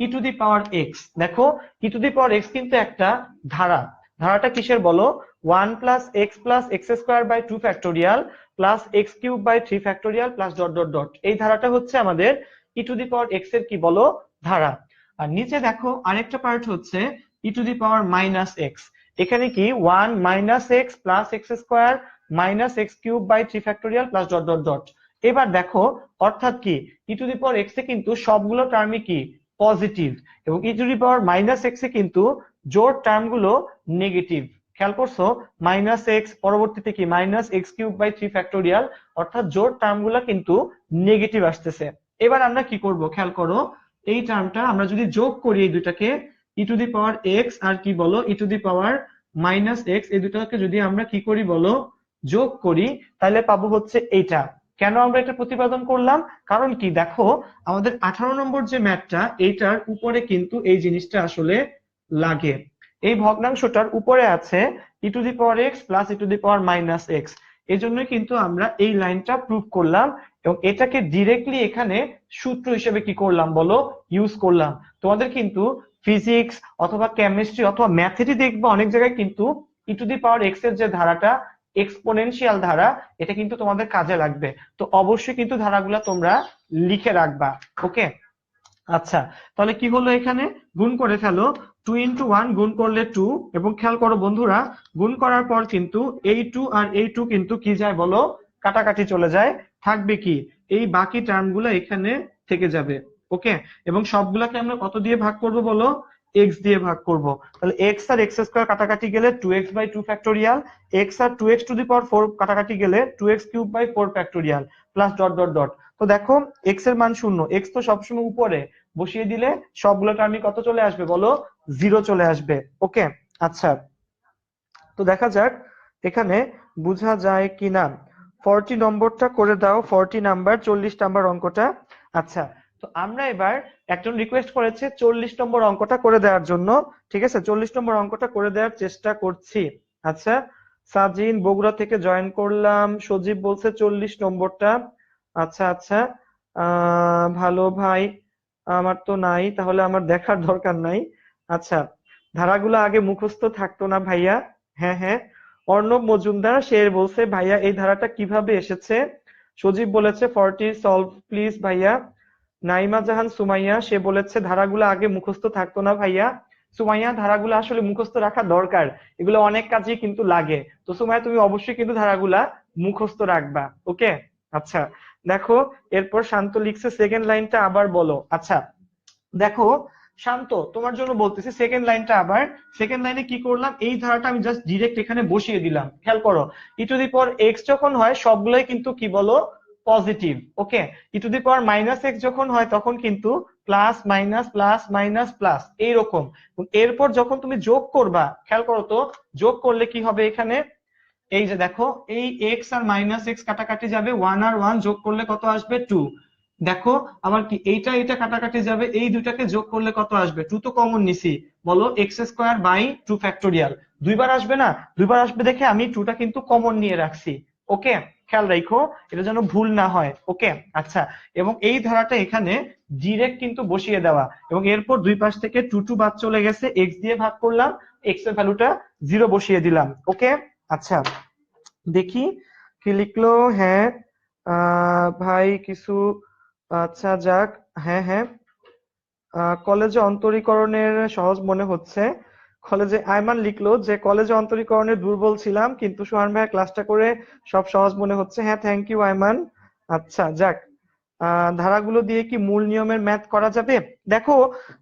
ই টু দি পাওয়ার এক্স। দেখো, e to the power x কিন্তু একটা ধারা। ধারাটা কিসের বলো? 1 plus x plus x square by 2 factorial plus x cube by 3 factorial plus dot dot dot. এই ধারাটা হচ্ছে আমাদের ই টু দি পাওয়ার এক্স এর কি বলো? ধারা। আর নিচে দেখো আরেকটা পার্ট হচ্ছে e to the power minus x. এখানে কি 1 minus x plus x square minus x cube by 3 factorial plus dot dot dot. এবার দেখো অর্থাৎ কি ই টু দি পাওয়ার এক্স এ কিন্তু সবগুলো টার্মই কি পজিটিভ, এবং e to the power minus x এ কিন্তু জোড় টার্মগুলো নেগেটিভ। খেয়াল করছো, মাইনাস এক্স পরবর্তীতে কি minus x cube by 3 factorial, অর্থাৎ জোড় টার্মগুলো কিন্তু নেগেটিভ আসতেছে। এবার আমরা কি করব খেয়াল করো, এই টার্মটা আমরা যদি যোগ করি এই দুটাকে, ই টু দি পাওয়ার এক্স আর কি বলো e to the power minus x, এই দুটাকে যদি আমরা কি করি বলো যোগ করি, তাহলে পাবো হচ্ছে এইটা। কেন আমরা এটা প্রতিপাদন করলাম? কারণ কি দেখো আমাদের 18 নম্বর যে ম্যাথটা এইটার উপরে কিন্তু এই জিনিসটা আসলে লাগে, এই ভগ্নাংশটার উপরে আছে e to the power x plus e to the power minus x. এই জন্যই কিন্তু আমরা এই লাইনটা প্রুভ করলাম, এবং এটাকে ডিরেক্টলি এখানে সূত্র হিসেবে কি করলাম বলো ইউজ করলাম। তোমাদের কিন্তু ফিজিক্স অথবা কেমিস্ট্রি অথবা ম্যাথেরই দেখবো অনেক জায়গায় কিন্তু ই টু দি পাওয়ার এক্স এর যে ধারাটা এক্সপোনেনশিয়াল ধারা, এটা কিন্তু তোমাদের কাজে লাগবে। তো অবশ্যই কিন্তু ধারাগুলা তোমরা লিখে রাখবা। ওকে, আচ্ছা তাহলে কি হলো, এখানে গুণ করে ফেলো, 2 into 1 গুণ করলে 2, এবং খেয়াল করো বন্ধুরা গুণ করার পর কিন্তু এই 2 আর এই 2 কিন্তু কি যায় বলো কাটাকাটি চলে যায়, থাকবে কি এই বাকি টার্মগুলো এখানে থেকে যাবে। ওকে, এবং সবগুলাকে আমরা কত দিয়ে ভাগ করব বলো এক্স দিয়ে ভাগ করব। তাহলে এক্স আর এক্স স্কয়ার কাটাকাটি গেলে 2x বাই 2 ফ্যাক্টোরিয়াল, এক্স আর 2x টু দি পাওয়ার 4 কাটাকাটি গেলে 2x cube by 4 factorial plus dot dot dot. তো দেখো এক্স এর মান 0, এক্স তো সবসময় উপরে, বসিয়ে দিলে সবগুলো টার্মই কত চলে আসবে বলো 0 চলে আসবে। ওকে, আচ্ছা তো দেখা যাক এখানে বোঝা যায় কিনা। 40 নম্বরটা করে দাও, 40 নাম্বার 40 নাম্বার অঙ্কটা। আচ্ছা তো আমরা এবার একজন রিকোয়েস্ট করেছে 40 নম্বর অঙ্কটা করে দেওয়ার জন্য, ঠিক আছে 40 নম্বর অঙ্কটা করে দেওয়ার চেষ্টা করছি। আচ্ছা সাজিন বগুড়া থেকে জয়েন করলাম, সজীব বলছে 40 নম্বরটা। আচ্ছা আচ্ছা ভালো ভাই, আমার তো নাই, তাহলে আমার দেখার দরকার নাই। আচ্ছা ধারাগুলো আগে মুখস্থ থাকতো না ভাইয়া। হ্যাঁ হ্যাঁ, অর্ণব মজুমদার সে বলছে ভাইয়া এই ধারাটা কিভাবে এসেছে। সজীব বলেছে 40 সলভ প্লিজ ভাইয়া। নাইমা জাহান সুমাইয়া সে বলেছে ধারাগুলো আগে মুখস্থ থাকতো না ভাইয়া। সুমাইয়া ধারাগুলো আসলে মুখস্থ রাখা দরকার, এগুলো অনেক কাজে কিন্তু লাগে। তো সুমাইয়া তুমি অবশ্যই কিন্তু ধারাগুলা মুখস্থ রাখবা। ওকে, আচ্ছা দেখো এরপর শান্ত লিখছে সেকেন্ড লাইনটা আবার বলো। আচ্ছা দেখো শান্ত তোমার জন্য বলতেছি সেকেন্ড লাইনটা আবার। সেকেন্ড লাইনে কি করলাম, এই ধারাটা আমি জাস্ট ডিরেক্ট এখানে বসিয়ে দিলাম। খেয়াল করো ই টু দি পাওয়ার এক্স যখন হয় সবগুলোই কিন্তু কি বলো positive. Okay, E to the power minus x যখন হয় তখন কিন্তু প্লাস মাইনাস প্লাস এইরকম। এরপর যখন তুমি যোগ করবা খেয়াল করো তো যোগ করলে কি হবে এখানে, এই যে দেখো এই এক্স আর মাইনাস এক্স কাটাকাটি যাবে, 1 আর 1 যোগ করলে কত আসবে 2। দেখো আবার কি এইটা এটা কাটাকাটি যাবে, এই দুটাকে যোগ করলে কত আসবে 2 তো কমন নিছি, বলো এক্স স্কোয়ার বাই 2 ফ্যাক্টোরিয়াল। দুইবার আসবে না, দুইবার আসবে দেখে আমি 2টা কিন্তু কমন নিয়ে রাখছি। ওকে, খেয়াল রাখো এটা যেন ভুল না হয়। ওকে, আচ্ছা এবং এই ধারাটা এখানে ডিরেক্ট কিন্তু বসিয়ে দেওয়া, এবং এরপর দুই পাশ থেকে 2 বাদ চলে গেছে, এক্স দিয়ে ভাগ করলাম, এক্স এর ভ্যালুটা 0 বসিয়ে দিলাম। ওকে, আচ্ছা দেখি কি লিখলো। হ্যাঁ ভাই কিছু, আচ্ছা যাক, হ্যাঁ হ্যাঁ কলেজে অন্তরীকরণের সহজ মনে হচ্ছে। কলেজে আয়মান লিখলো যে কলেজে অন্তরীকরণের দুর্বল ছিলাম, কিন্তু সোহান ভাইয়ের ক্লাসটা করে সব সহজ মনে হচ্ছে। হ্যাঁ থ্যাংক ইউ আয়মান। আচ্ছা যাক, ধারাগুলো দিয়ে কি মূল নিয়মের ম্যাথ করা যাবে? দেখো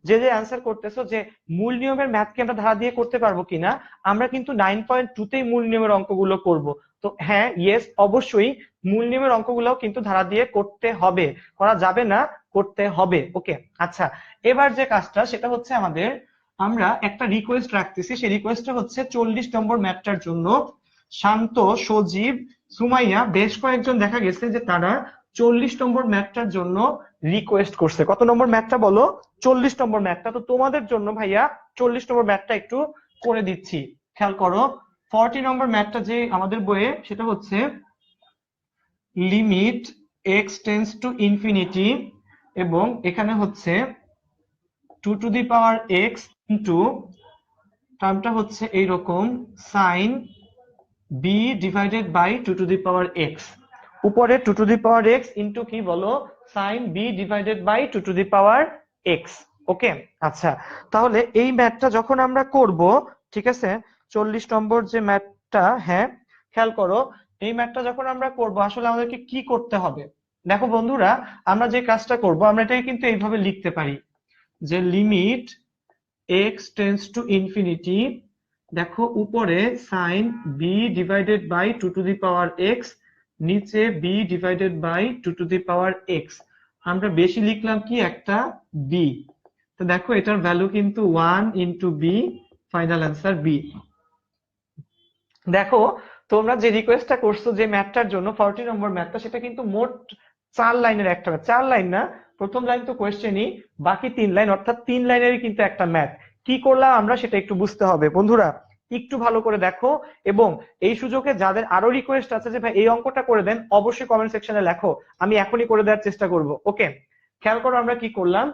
যে যে অ্যান্সার করতেছো যে মূল নিয়মের ম্যাথ কি আমরা ধারা দিয়ে করতে পারবো কিনা, আমরা কিন্তু 9.2তেই মূল নিয়মের অঙ্কগুলো করব। তো হ্যাঁ ইয়েস অবশ্যই মূল নিয়মের অঙ্কগুলোও কিন্তু ধারা দিয়ে করতে হবে, করা যাবে না, করতে হবে। ওকে, আচ্ছা এবার যে কাজটা সেটা হচ্ছে আমাদের, আমরা একটা রিকোয়েস্ট রাখতেছি, সেই রিকোয়েস্টটা হচ্ছে 40 নম্বর ম্যাথটার জন্য শান্ত, সজীব, সুমাইয়া বেশ কয়েকজন দেখা গেছে যে তারা 40 নম্বর ম্যাথটার জন্য রিকোয়েস্ট করছে। কত নম্বর ম্যাথটা বলো? 40 নম্বর ম্যাথটা। তো তোমাদের জন্য ভাইয়া 40 নম্বর ম্যাথটা একটু করে দিচ্ছি। খেয়াল করো 40 নম্বর ম্যাথটা যে আমাদের বইয়ে সেটা হচ্ছে limit x tends to infinity, এবং এখানে হচ্ছে 2 to the power x into টার্মটা হচ্ছে এইরকম sine B divided by 2 to the power x. উপরে 2 to the power x into কি বলো sine B divided by 2 to the power x. Okay, আচ্ছা তাহলে এই ম্যাথটা যখন আমরা করব, ঠিক আছে 40 নম্বর যে ম্যাথটা, হ্যাঁ খেয়াল করো এই ম্যাথটা যখন আমরা করব আসলে আমাদেরকে কি করতে হবে? দেখো বন্ধুরা, আমরা যে কাজটা করব আমরা এটাকে কিন্তু এইভাবে লিখতে পারি যে limit x tends to infinity, দেখো উপরে sine b divided by 2 to the power x, নিচে b divided by 2 to the power x। আমরা বেশি লিখলাম কি একটা b, তো দেখো এটার ভ্যালু কিন্তু 1 into b, final answer b। দেখো তোমরা যে রিকোয়েস্টটা করছো যে ম্যাথটার জন্য 40 নম্বর ম্যাথটা, সেটা কিন্তু মোট 4 লাইনের একটা ম্যাথ। 4 লাইন না, প্রথম লাইন তো কোয়েশ্চেনই, বাকি 3 লাইন, অর্থাৎ 3 লাইনেরই কিন্তু একটা ম্যাথ। কি করলাম আমরা সেটা একটু বুঝতে হবে বন্ধুরা, একটু ভালো করে দেখো। এবং এই সুযোগে যাদের আরো রিকোয়েস্ট আছে যে ভাই এই অঙ্কটা করে দেন, অবশ্যই কমেন্ট সেকশনে লেখো, আমি এখনই করে দেওয়ার চেষ্টা করব। ওকে, খেয়াল করো আমরা কি করলাম।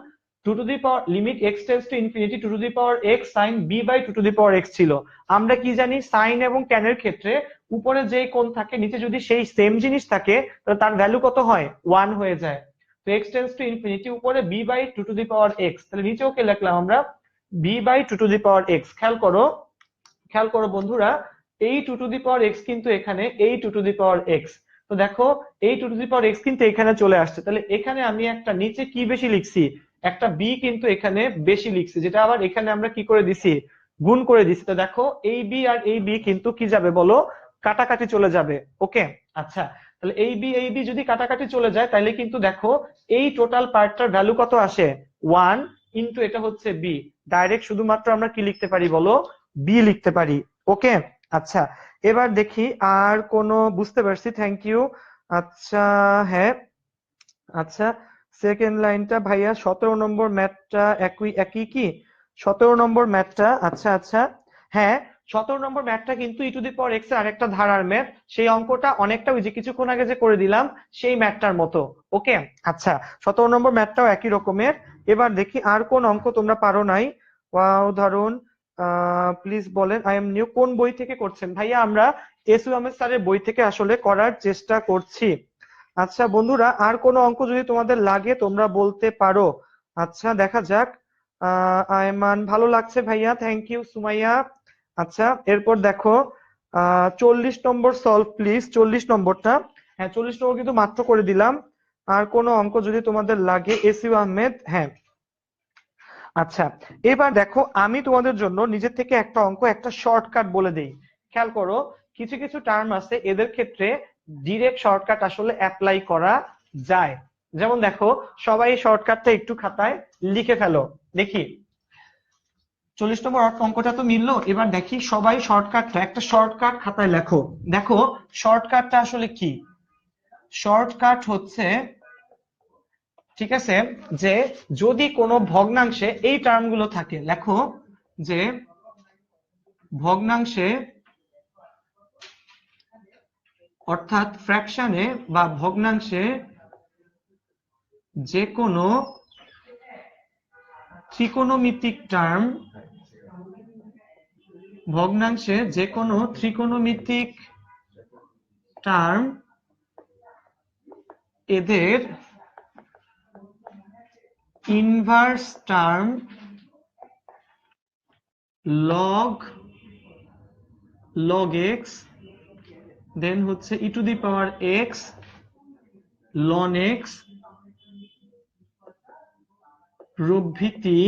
2 to the power limit x tends to infinity 2 to the power x sin b by 2 to the power x ছিল। আমরা কি জানি সাইন এবং tan এর ক্ষেত্রে উপরে যে কোণ থাকে নিচে যদি সেই সেম জিনিস থাকে তাহলে তার ভ্যালু কত হয়? 1 হয়ে যায়। তো x টেন্ডস টু ইনফিনিটি উপরে b by 2 to the power x, তাহলে নিচেও কে লিখলাম আমরা b by 2 to the power x। খেয়াল করো বন্ধুরা, এই 2 টু দি পাওয়ার x কিন্তু এখানে এই 2 টু দি পাওয়ার x, তো দেখো এই 2 টু দি পাওয়ার x কিন্তু এখানে চলে আসছে। তাহলে এখানে আমি একটা নিচে কি বেশি লিখছি? একটা b কিন্তু এখানে বেশি লিখছি, যেটা আবার এখানে আমরা কি করে দিছি? গুণ করে দিছি। তো দেখো এই b আর এই b কিন্তু কি যাবে বলো? কাটাকাটি চলে যাবে। ওকে, আচ্ছা, তাহলে এই b যদি কাটাকাটি চলে যায় তাহলে কিন্তু দেখো এই টোটাল পার্টটার ভ্যালু কত আসে? 1 ইন্টু এটা হচ্ছে b। ডাইরেক্ট শুধুমাত্র আমরা কি লিখতে পারি বলো? b লিখতে পারি। ওকে, আচ্ছা, এবার দেখি আর কোনো, বুঝতে পারছি, থ্যাংক ইউ। আচ্ছা, হ্যাঁ, আচ্ছা, সেকেন্ড লাইনটা ভাইয়া 17 নম্বর ম্যাথটা একই কি? 17 নম্বর ম্যাথটা, আচ্ছা আচ্ছা, হ্যাঁ 17 নম্বর ম্যাথটা কিন্তু ই টু দি পাওয়ার এক্স এর আরেকটা ধারার ম্যাথ। সেই অঙ্কটা অনেকটা ওই যে কিছুক্ষণ আগে যে করে দিলাম সেই ম্যাথটার মতো। ওকে, আচ্ছা, 17 নম্বর ম্যাথটাও একই রকমের। এবার দেখি আর কোন অঙ্ক তোমরা পারো নাই। ওয়াও, ধরুন, প্লিজ বলেন আই এম নিউ, কোন বই থেকে করছেন? ভাইয়া আমরা এস ইউ আহমেদ স্যারের বই থেকে আসলে করার চেষ্টা করছি। আচ্ছা বন্ধুরা, আর কোনো অঙ্ক যদি তোমাদের লাগে তোমরা বলতে পারো। আচ্ছা, দেখা যাক। আয়মান, ভালো লাগছে ভাইয়া, থ্যাংক ইউ। সুমাইয়া, আচ্ছা, এরপর দেখো 40 নম্বর সলভ প্লিজ, 40 নম্বরটা। হ্যাঁ, 40 নম্বর কিন্তু মাত্র করে দিলাম। আর কোনো অঙ্ক যদি তোমাদের লাগে, এসইউ আহমেদ, হ্যাঁ। আচ্ছা, এবার দেখো আমি তোমাদের জন্য নিজের থেকে একটা অঙ্ক, একটা শর্টকাট বলে দেই। খেয়াল করো, কিছু কিছু টার্ম আছে এদের ক্ষেত্রে ডিরেক্ট শর্টকাট আসলে অ্যাপ্লাই করা যায়। যেমন দেখো, সবাই শর্টকাটটা একটু খাতায় লিখে ফেলো দেখি। 40 নম্বর অঙ্কটা তো মিললো। এবার দেখি সবাই শর্টকাটটা, একটা শর্টকাট খাতায় লেখো। দেখো শর্টকাটটা আসলে কি? শর্টকাট হচ্ছে, ঠিক আছে, যে যদি কোনো ভগ্নাংশে এই টার্মগুলো থাকে, লেখো যে ভগ্নাংশে অর্থাৎ ফ্র্যাকশনে বা ভগ্নাংশে যে কোনো ত্রিকোণমিতিক টার্ম, ভগ্নাংশে যে কোনো ত্রিকোণমিতিক টার্ম এদের inverse term log x, then হচ্ছে e to the power x ln x প্রভৃতি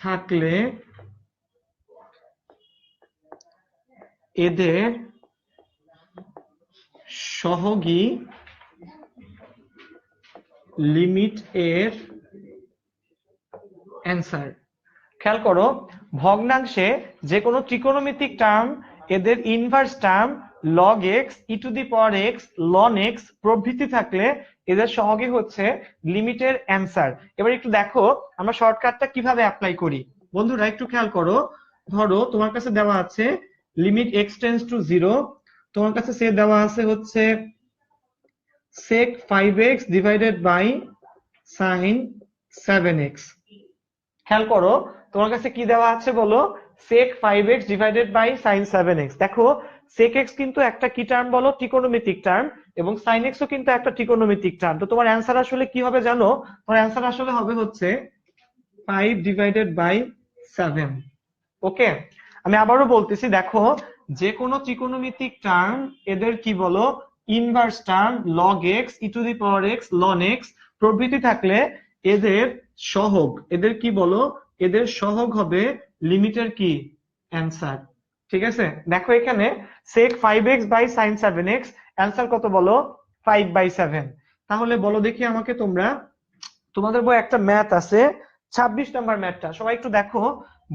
থাকলে এদের সহগী লিমিট এর অ্যান্সার। খেয়াল করো, ভগ্নাংশে যে কোনো ত্রিকোণমিতিক টার্ম এদের inverse term log x E to the power x ln x প্রভৃতি থাকলে এদের সহগী হচ্ছে লিমিটের অ্যান্সার। এবার একটু দেখো আমরা শর্টকাটটা কিভাবে অ্যাপ্লাই করি। বন্ধুরা একটু খেয়াল করো, ধরো তোমার কাছে দেওয়া আছে লিমিট x টেন্ডস টু 0, তোমার কাছে সে দেওয়া আছে হচ্ছে sec 5x divided by sin 7x। খেয়াল করো তোমার কাছে কি দেওয়া আছে বলো? sec 5x divided by sin 7x। দেখো sec x কিন্তু একটা কি টার্ম বলো? ত্রিকোণমিতিক টার্ম, এবং sin x ও কিন্তু একটা ত্রিকোণমিতিক টার্ম। তো তোমার অ্যান্সার আসলে কি হবে জানো? তোমার অ্যান্সার আসলে হবে হচ্ছে 5 ডিভাইডেড বাই 7। ওকে, আমি আবারও বলতেছি, দেখো যে কোনো ত্রিকোণমিতিক টার্ম এদের কি বলো inverse term log x e two the power x ln x প্রভৃতি থাকলে এদের সহগ এদের কি বলো এদের সহগ হবে লিমিটের কি অ্যান্সার। ঠিক আছে, দেখো এখানে sec 5x by sin 7x answer কত বলো 5/7। তাহলে বলো দেখি আমাকে তোমরা, তোমাদের বই একটা ম্যাথ আছে 26 নম্বর ম্যাথটা সবাই একটু দেখো,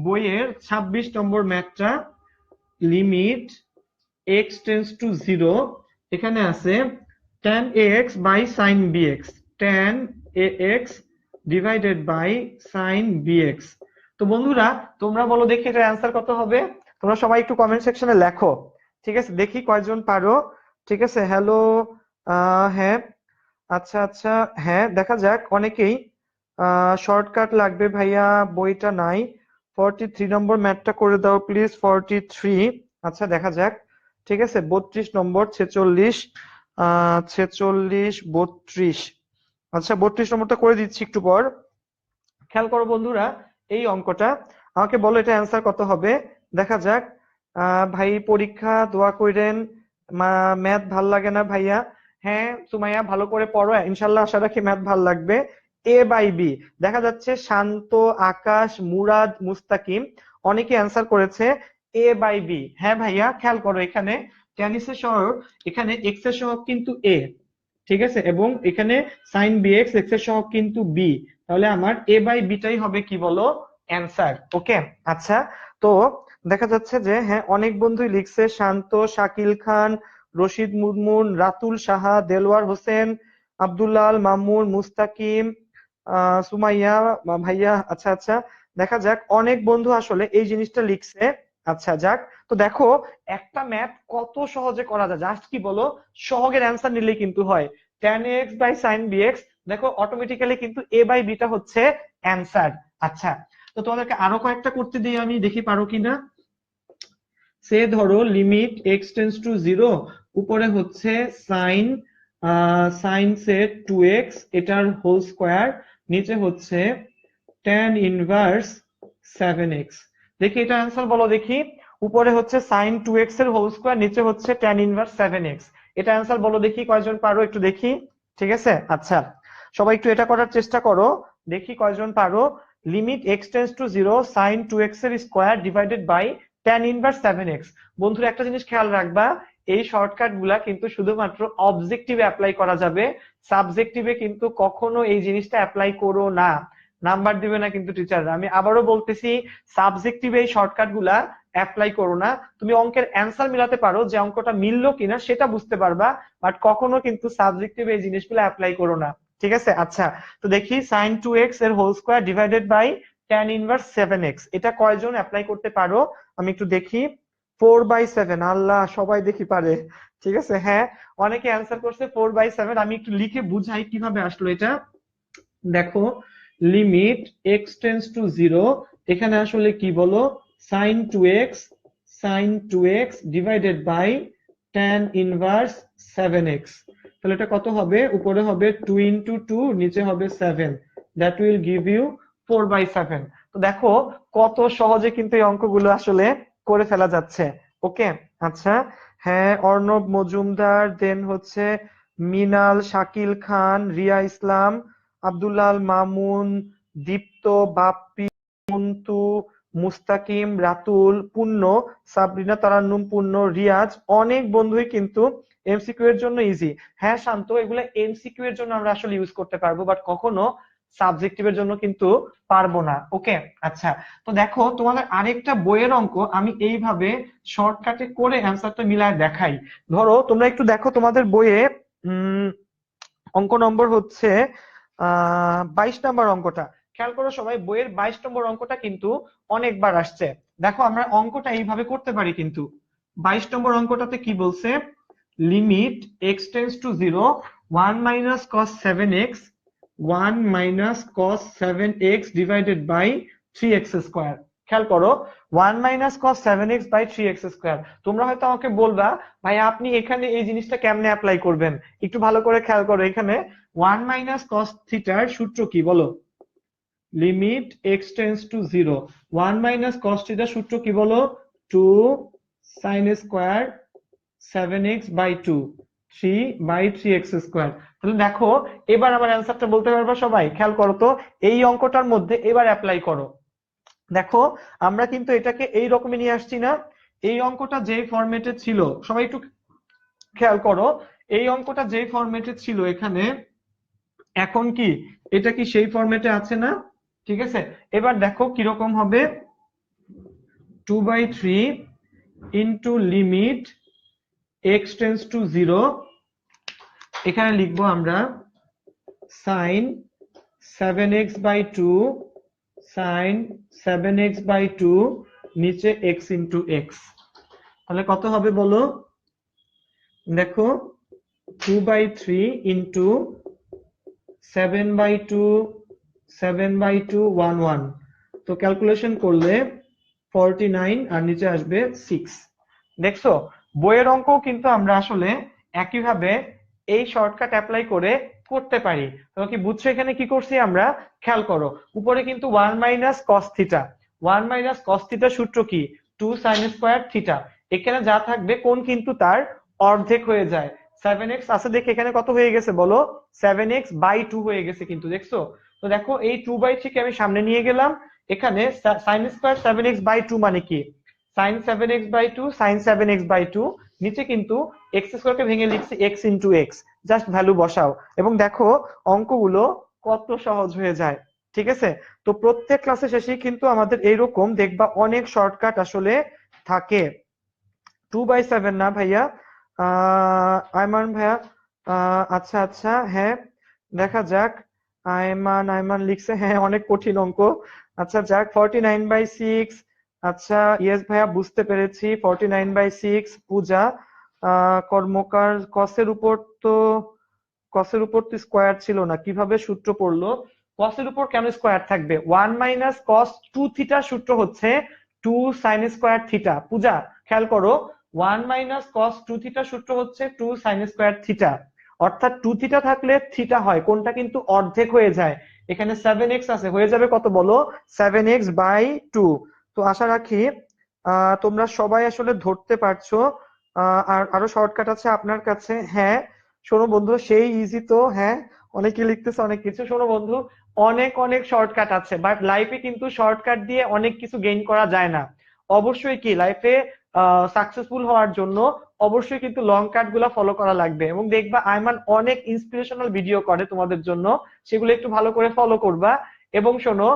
বইয়ের 26 নম্বর ম্যাথটা লিমিট x টেন্ডস টু 0 এখানে আছে tan ax by sin bx, tan ax divided by sin bx। তো বন্ধুরা তোমরা বলো দেখি এটার অ্যান্সার কত হবে, তোমরা সবাই একটু কমেন্ট সেকশনে লেখো। ঠিক আছে, দেখি কয়জন পারো। ঠিক আছে, হ্যালো, হ্যাঁ, আচ্ছা আচ্ছা, হ্যাঁ দেখা যাক অনেকেই। শর্টকাট লাগবে ভাইয়া, বইটা নাই। 43 নম্বর ম্যাথটা করে দাও প্লিজ, 43। আচ্ছা দেখা যাক। ঠিক আছে, 32 নম্বর, 46, 46, 32। আচ্ছা 32 নম্বরটা করে দিচ্ছি একটু পর। খেয়াল করো বন্ধুরা এই অঙ্কটা, আমাকে বলো এটা অ্যান্সার কত হবে দেখা যাক। ভাই পরীক্ষা দোয়া কইরেন, ম্যাথ ভাল লাগে না ভাইয়া। হ্যাঁ সুমাইয়া ভালো করে পড়ো, ইনশাল্লাহ আশা রাখি ম্যাথ ভাল লাগবে। এ বাই বি দেখা যাচ্ছে শান্ত, আকাশ, মুরাদ, মুস্তাকিম অনেকে অ্যান্সার করেছে এ বাই বি। হ্যাঁ ভাইয়া খেয়াল করো এখানে টেনিসের সহগ, এখানে এক্স এর সহগ কিন্তু এ, ঠিক আছে, এবং এখানে সাইন বি এক্স এক্স এর সহগ কিন্তু বি, তাহলে আমার এ বাই বিটাই হবে কি বলো অ্যান্সার। ওকে আচ্ছা, তো দেখা যাচ্ছে যে হ্যাঁ অনেক বন্ধুই লিখছে, শান্ত, শাকিল খান, রশিদ মুরমুন, রাতুল সাহা, দেলওয়ার হোসেন, আব্দুল্লাল মামুন, মুস্তাকিম, সুমাইয়া ভাইয়া। আচ্ছা আচ্ছা, দেখা যাক অনেক বন্ধু আসলে এই জিনিসটা লিখছে। আচ্ছা যাক, তো দেখো একটা ম্যাথ কত সহজে করা যায়, জাস্ট কি বলো সহগের অ্যান্সার নিলেই কিন্তু হয়। tan x by sin bx দেখো অটোমেটিক্যালি কিন্তু a বাই বিটা হচ্ছে অ্যান্সার। আচ্ছা, তো তোমাদেরকে আরো কয়েকটা করতে দিই আমি, দেখি পারো কিনা। সে ধরো লিমিট x টেন্ডস টু 0, উপরে হচ্ছে সাইন সাইন সেট 2x এটার হোল স্কয়ার, নিচে হচ্ছে tan ইনভার্স 7x। দেখি এটা অ্যান্সার বলো দেখি, উপরে হচ্ছে sin 2x এর হোল স্কয়ার, নিচে হচ্ছে tan ইনভার্স 7x। এটা অ্যান্সার বলো দেখি কয়জন পারো একটু দেখি। ঠিক আছে, আচ্ছা সবাই একটু এটা করার চেষ্টা করো, দেখি কয়জন পারো। Limit x tends to 0 sin 2x এর square divided by tan inverse 7x। বন্ধুরা একটা জিনিস খেয়াল রাখবা, এই শর্টকাট গুলা কিন্তু শুধুমাত্র অবজেক্টিভে অ্যাপ্লাই করা যাবে, সাবজেক্টিভে কিন্তু কখনো এই জিনিসটা অ্যাপ্লাই করো না, নাম্বার দিবে না কিন্তু টিচাররা। আমি আবারও বলতেছি, সাবজেক্টিভে এই শর্টকাট গুলা অ্যাপ্লাই করো না। তুমি অঙ্কের অ্যান্সার মিলাতে পারো, যে অঙ্কটা মিললো কিনা সেটা বুঝতে পারবা, বাট কখনো কিন্তু সাবজেক্টিভে এই জিনিসগুলো অ্যাপ্লাই করো না। ঠিক আছে, আচ্ছা তো দেখি sin 2x এর whole square divided by tan inverse 7x, এটা কয়জন অ্যাপ্লাই করতে পারো আমি একটু দেখি। 4/7, আল্লাহ সবাই দেখি পারে। ঠিক আছে, হ্যাঁ অনেকে অ্যান্সার করছে 4/7। আমি একটু লিখে বুঝাই কিভাবে আসলো এটা। দেখো লিমিট x টেন্ডস টু 0, এখানে আসলে কি বলো sin 2x divided by tan inverse 7x। তাহলে এটা কত হবে, উপরে হবে 2 ইন্টু 2, নিচে হবে 7, দ্যাট উইল গিভ ইউ 4/7। তো দেখো কত সহজে কিন্তু এই অঙ্কগুলো আসলে করে ফেলা যাচ্ছে। ওকে আচ্ছা, হ্যাঁ অর্ণব মজুমদার, দেন হচ্ছে মিনাল, শাকিল খান, রিয়া ইসলাম, আব্দুল্লাল মামুন, দীপ্ত, বাপ্পি, মন্তু, মুস্তাকিম, রাতুল, পূর্ণ, সাবরিনা, তারান্নুম, পূর্ণ, রিয়াজ, অনেক বন্ধুই কিন্তু এমসিকিউ এর জন্য ইজি। হ্যাঁ শান্ত, এগুলো এমসিকিউ এর জন্য আমরা আসলে ইউজ করতে পারবো, বাট কখনো সাবজেক্টিভের জন্য কিন্তু পারবো না। ওকে আচ্ছা, তো দেখো তোমাদের আরেকটা বইয়ের অঙ্ক আমি এইভাবে শর্টকাটে করে অ্যান্সারটা মিলায় দেখাই। ধরো তোমরা একটু দেখো তোমাদের বইয়ে অঙ্ক নম্বর হচ্ছে 22 নম্বর অঙ্কটা, খেয়াল করো সবাই, বইয়ের 22 নম্বর অঙ্কটা কিন্তু অনেকবার আসছে। দেখো আমরা অঙ্কটা এইভাবে করতে পারি কিন্তু। 22 নম্বর অঙ্কটাতে কি বলছে, limit x tends to 0 1 minus cos 7x 1 minus cos 7x divided by 3x square. খেয়াল করো 1 minus cos 7x by 3x square. তোমরা হয়তো আমাকে বলবা ভাই আপনি এখানে এই জিনিসটা কেমনে অ্যাপ্লাই করবেন, একটু ভালো করে খেয়াল করো। এখানে 1 মাইনাস cos থিটার সূত্র কি বলো, limit x tends to 0 1 minus cos থিটার সূত্র কি বলো, 2 sin square 7x by 2 3 by 3x square. তাহলে দেখো এবার আমার অ্যান্সারটা বলতে পারবা সবাই? খেয়াল করো তো, এই অঙ্কটার মধ্যে এবার অ্যাপ্লাই করো। দেখো আমরা কিন্তু এটাকে এই রকমই নিয়ে আসছি না? এই অঙ্কটা যে ফরম্যাটে ছিল, সবাই একটু খেয়াল করো, এই অঙ্কটা যে ফরম্যাটে ছিল এখানে, এখন কি এটা কি সেই ফরম্যাটে আছে না? ঠিক আছে, এবার দেখো কিরকম হবে। 2/3 into limit x tends to 0, এখানে লিখবো আমরা sin 7x by 2 sin 7x by 2 নিচে x ইন্টু x। তাহলে কত হবে বলো? দেখো 2/3 ইন্টু 7/2 7/2 11, তো ক্যালকুলেশন করলে 49 আর নিচে আসবে 6। দেখছো বইয়ের অঙ্ক কিন্তু আমরা আসলে একইভাবে এই শর্টকাট অ্যাপ্লাই করে করতে পারি। তোমরা কি বুঝছো এখানে কি করছি আমরা? খেয়াল করো, উপরে কিন্তু 1 minus cos theta, 1 minus cos theta সূত্র কি? 2 সাইন স্কয়ার থিটা। এখানে যা থাকবে কোণ কিন্তু তার অর্ধেক হয়ে যায়। 7x আছে দেখে এখানে কত হয়ে গেছে বলো? 7x বাই 2 হয়ে গেছে কিন্তু, দেখছো? তো দেখো এই 2/3 কে আমি সামনে নিয়ে গেলাম, এখানে সাইন স্কয়ার 7x বাই 2 মানে কি? Sign 7x by 2 sign 7x by 2, নিচে কিন্তু এক্স স্কয়ারকে ভেঙে লিখছি x into x, just value বসাও এবং দেখো অঙ্কগুলো কত সহজ হয়ে যায়। ঠিক আছে, তো প্রত্যেক ক্লাসে শেষেই কিন্তু আমাদের এইরকম দেখবা অনেক শর্টকাট আসলে থাকে। 2/7 না ভাইয়া, আয়মান ভাইয়া, আচ্ছা আচ্ছা, হ্যাঁ দেখা যাক। আয়মান আয়মান লিখছে হ্যাঁ অনেক কঠিন অঙ্ক। আচ্ছা যাক, 49/6, আচ্ছা ইয়েস ভাইয়া বুঝতে পেরেছি। 49/6 পূজা কর্মকার, কসের উপর তো স্কোয়ার ছিল না, কিভাবে সূত্র পড়লো? কসের উপর কেন স্কোয়ার থাকবে? 1 মাইনাস কস 2 থিটা সূত্র হচ্ছে 2 সাইন স্কোয়ার থিটা। পূজা খেয়াল করো, 1 মাইনাস কস 2 থিটা সূত্র হচ্ছে 2 সাইন স্কোয়ার থিটা, অর্থাৎ 2 থিটা থাকলে থিটা হয়, কোনটা কিন্তু অর্ধেক হয়ে যায়। এখানে 7x আছে, হয়ে যাবে কত বলো? 7x by 2। তো আশা রাখি তোমরা সবাই আসলে ধরতে পারছো। আর আরো শর্টকাট আছে আপনার কাছে? হ্যাঁ শোনো বন্ধু, সেই ইজি তো, হ্যাঁ অনেকে লিখতেছে অনেক কিছু। শোনো বন্ধু, অনেক অনেক শর্টকাট আছে, বাট লাইফে কিন্তু শর্টকাট দিয়ে অনেক কিছু গেইন করা যায় না। অবশ্যই কি লাইফে সাকসেসফুল হওয়ার জন্য অবশ্যই কিন্তু লং কাট গুলা ফলো করা লাগবে। এবং দেখবা আয়মান অনেক ইন্সপিরেশনাল ভিডিও করে তোমাদের জন্য, সেগুলো একটু ভালো করে ফলো করবা। এবং শোনো,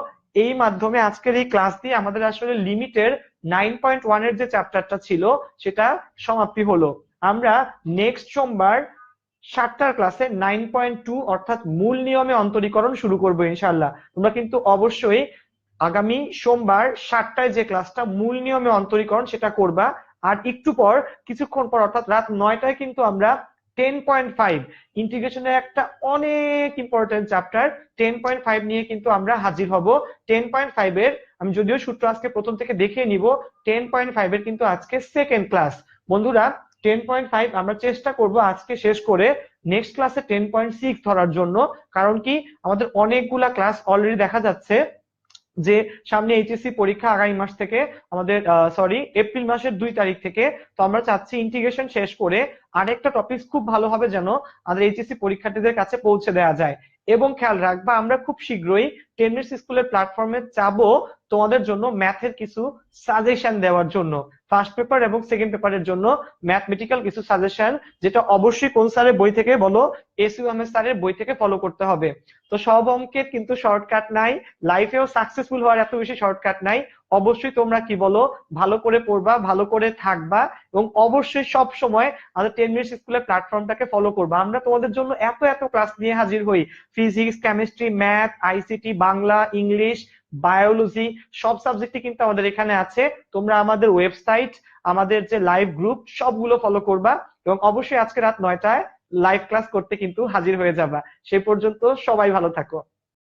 এই মাধ্যমে আজকের এই ক্লাস দিয়ে আমাদের আসলে লিমিটের 9.1 এর যে চ্যাপ্টারটা ছিল সেটা সমাপ্তি হলো। আমরা নেক্সট সোমবার 7টার ক্লাসে 9.2 অর্থাৎ মূল নিয়মে অন্তরীকরণ শুরু করবো ইনশাআল্লাহ। তোমরা কিন্তু অবশ্যই আগামী সোমবার 7টায় যে ক্লাসটা মূল নিয়মে অন্তরীকরণ সেটা করবা। আর একটু পর, কিছুক্ষণ পর অর্থাৎ রাত 9টায় কিন্তু আমরা 10.5 ইন্টিগ্রেশনের একটা অনেক ইম্পর্টেন্ট চ্যাপ্টার 10.5 নিয়ে কিন্তু আমরা হাজির হব। 10.5 এর আমি যদিও সূত্র আজকে প্রথম থেকে দেখিয়ে নিব, 10.5 এর কিন্তু আজকে সেকেন্ড ক্লাস। বন্ধুরা 10.5 আমরা চেষ্টা করব আজকে শেষ করে নেক্সট ক্লাসে 10.6 ধরার জন্য। কারণ কি, আমাদের অনেকগুলা ক্লাস অলরেডি দেখা যাচ্ছে যে সামনে এইচএসসি পরীক্ষা আগামী মাস থেকে, আমাদের সরি এপ্রিল মাসের 2 তারিখ থেকে। তো আমরা চাচ্ছি ইন্টিগ্রেশন শেষ করে আরেকটা টপিক খুব ভালো হবে যেন আমাদের এইচএসসি পরীক্ষার্থীদের কাছে পৌঁছে দেওয়া যায়। এবং খেয়াল রাখবা, আমরা খুব শীঘ্রই 10 মিনিটস স্কুলের প্ল্যাটফর্মে যাবো তোমাদের জন্য ম্যাথের কিছু সাজেশন দেওয়ার জন্য, ফার্স্ট পেপার এবং সেকেন্ড পেপারের জন্য ম্যাথমেটিক্যাল কিছু সাজেশন, যেটা অবশ্যই কোন স্যারের বই থেকে বলো? এসইউএমএস স্যারের বই থেকে ফলো করতে হবে। তো সব অঙ্কের কিন্তু শর্টকাট নাই, লাইফেও সাকসেসফুল হওয়ার এত বেশি শর্টকাট নাই। অবশ্যই তোমরা কি বলো, ভালো করে পড়বা, ভালো করে থাকবা এবং অবশ্যই সব সময় আমাদের 10 মিনিটস স্কুলের প্ল্যাটফর্মটাকে ফলো করবা। আমরা তোমাদের জন্য এত এত ক্লাস নিয়ে হাজির হই, physics, chemistry, math, ICT, Bangla, English, biology, সব সাবজেক্টই কিন্তু আমাদের এখানে আছে। তোমরা আমাদের ওয়েবসাইট, আমাদের যে লাইভ গ্রুপ সবগুলো ফলো করবা এবং অবশ্যই আজকে রাত 9টায় লাইভ ক্লাস করতে কিন্তু হাজির হয়ে যাবা। সেই পর্যন্ত সবাই ভালো থাকো।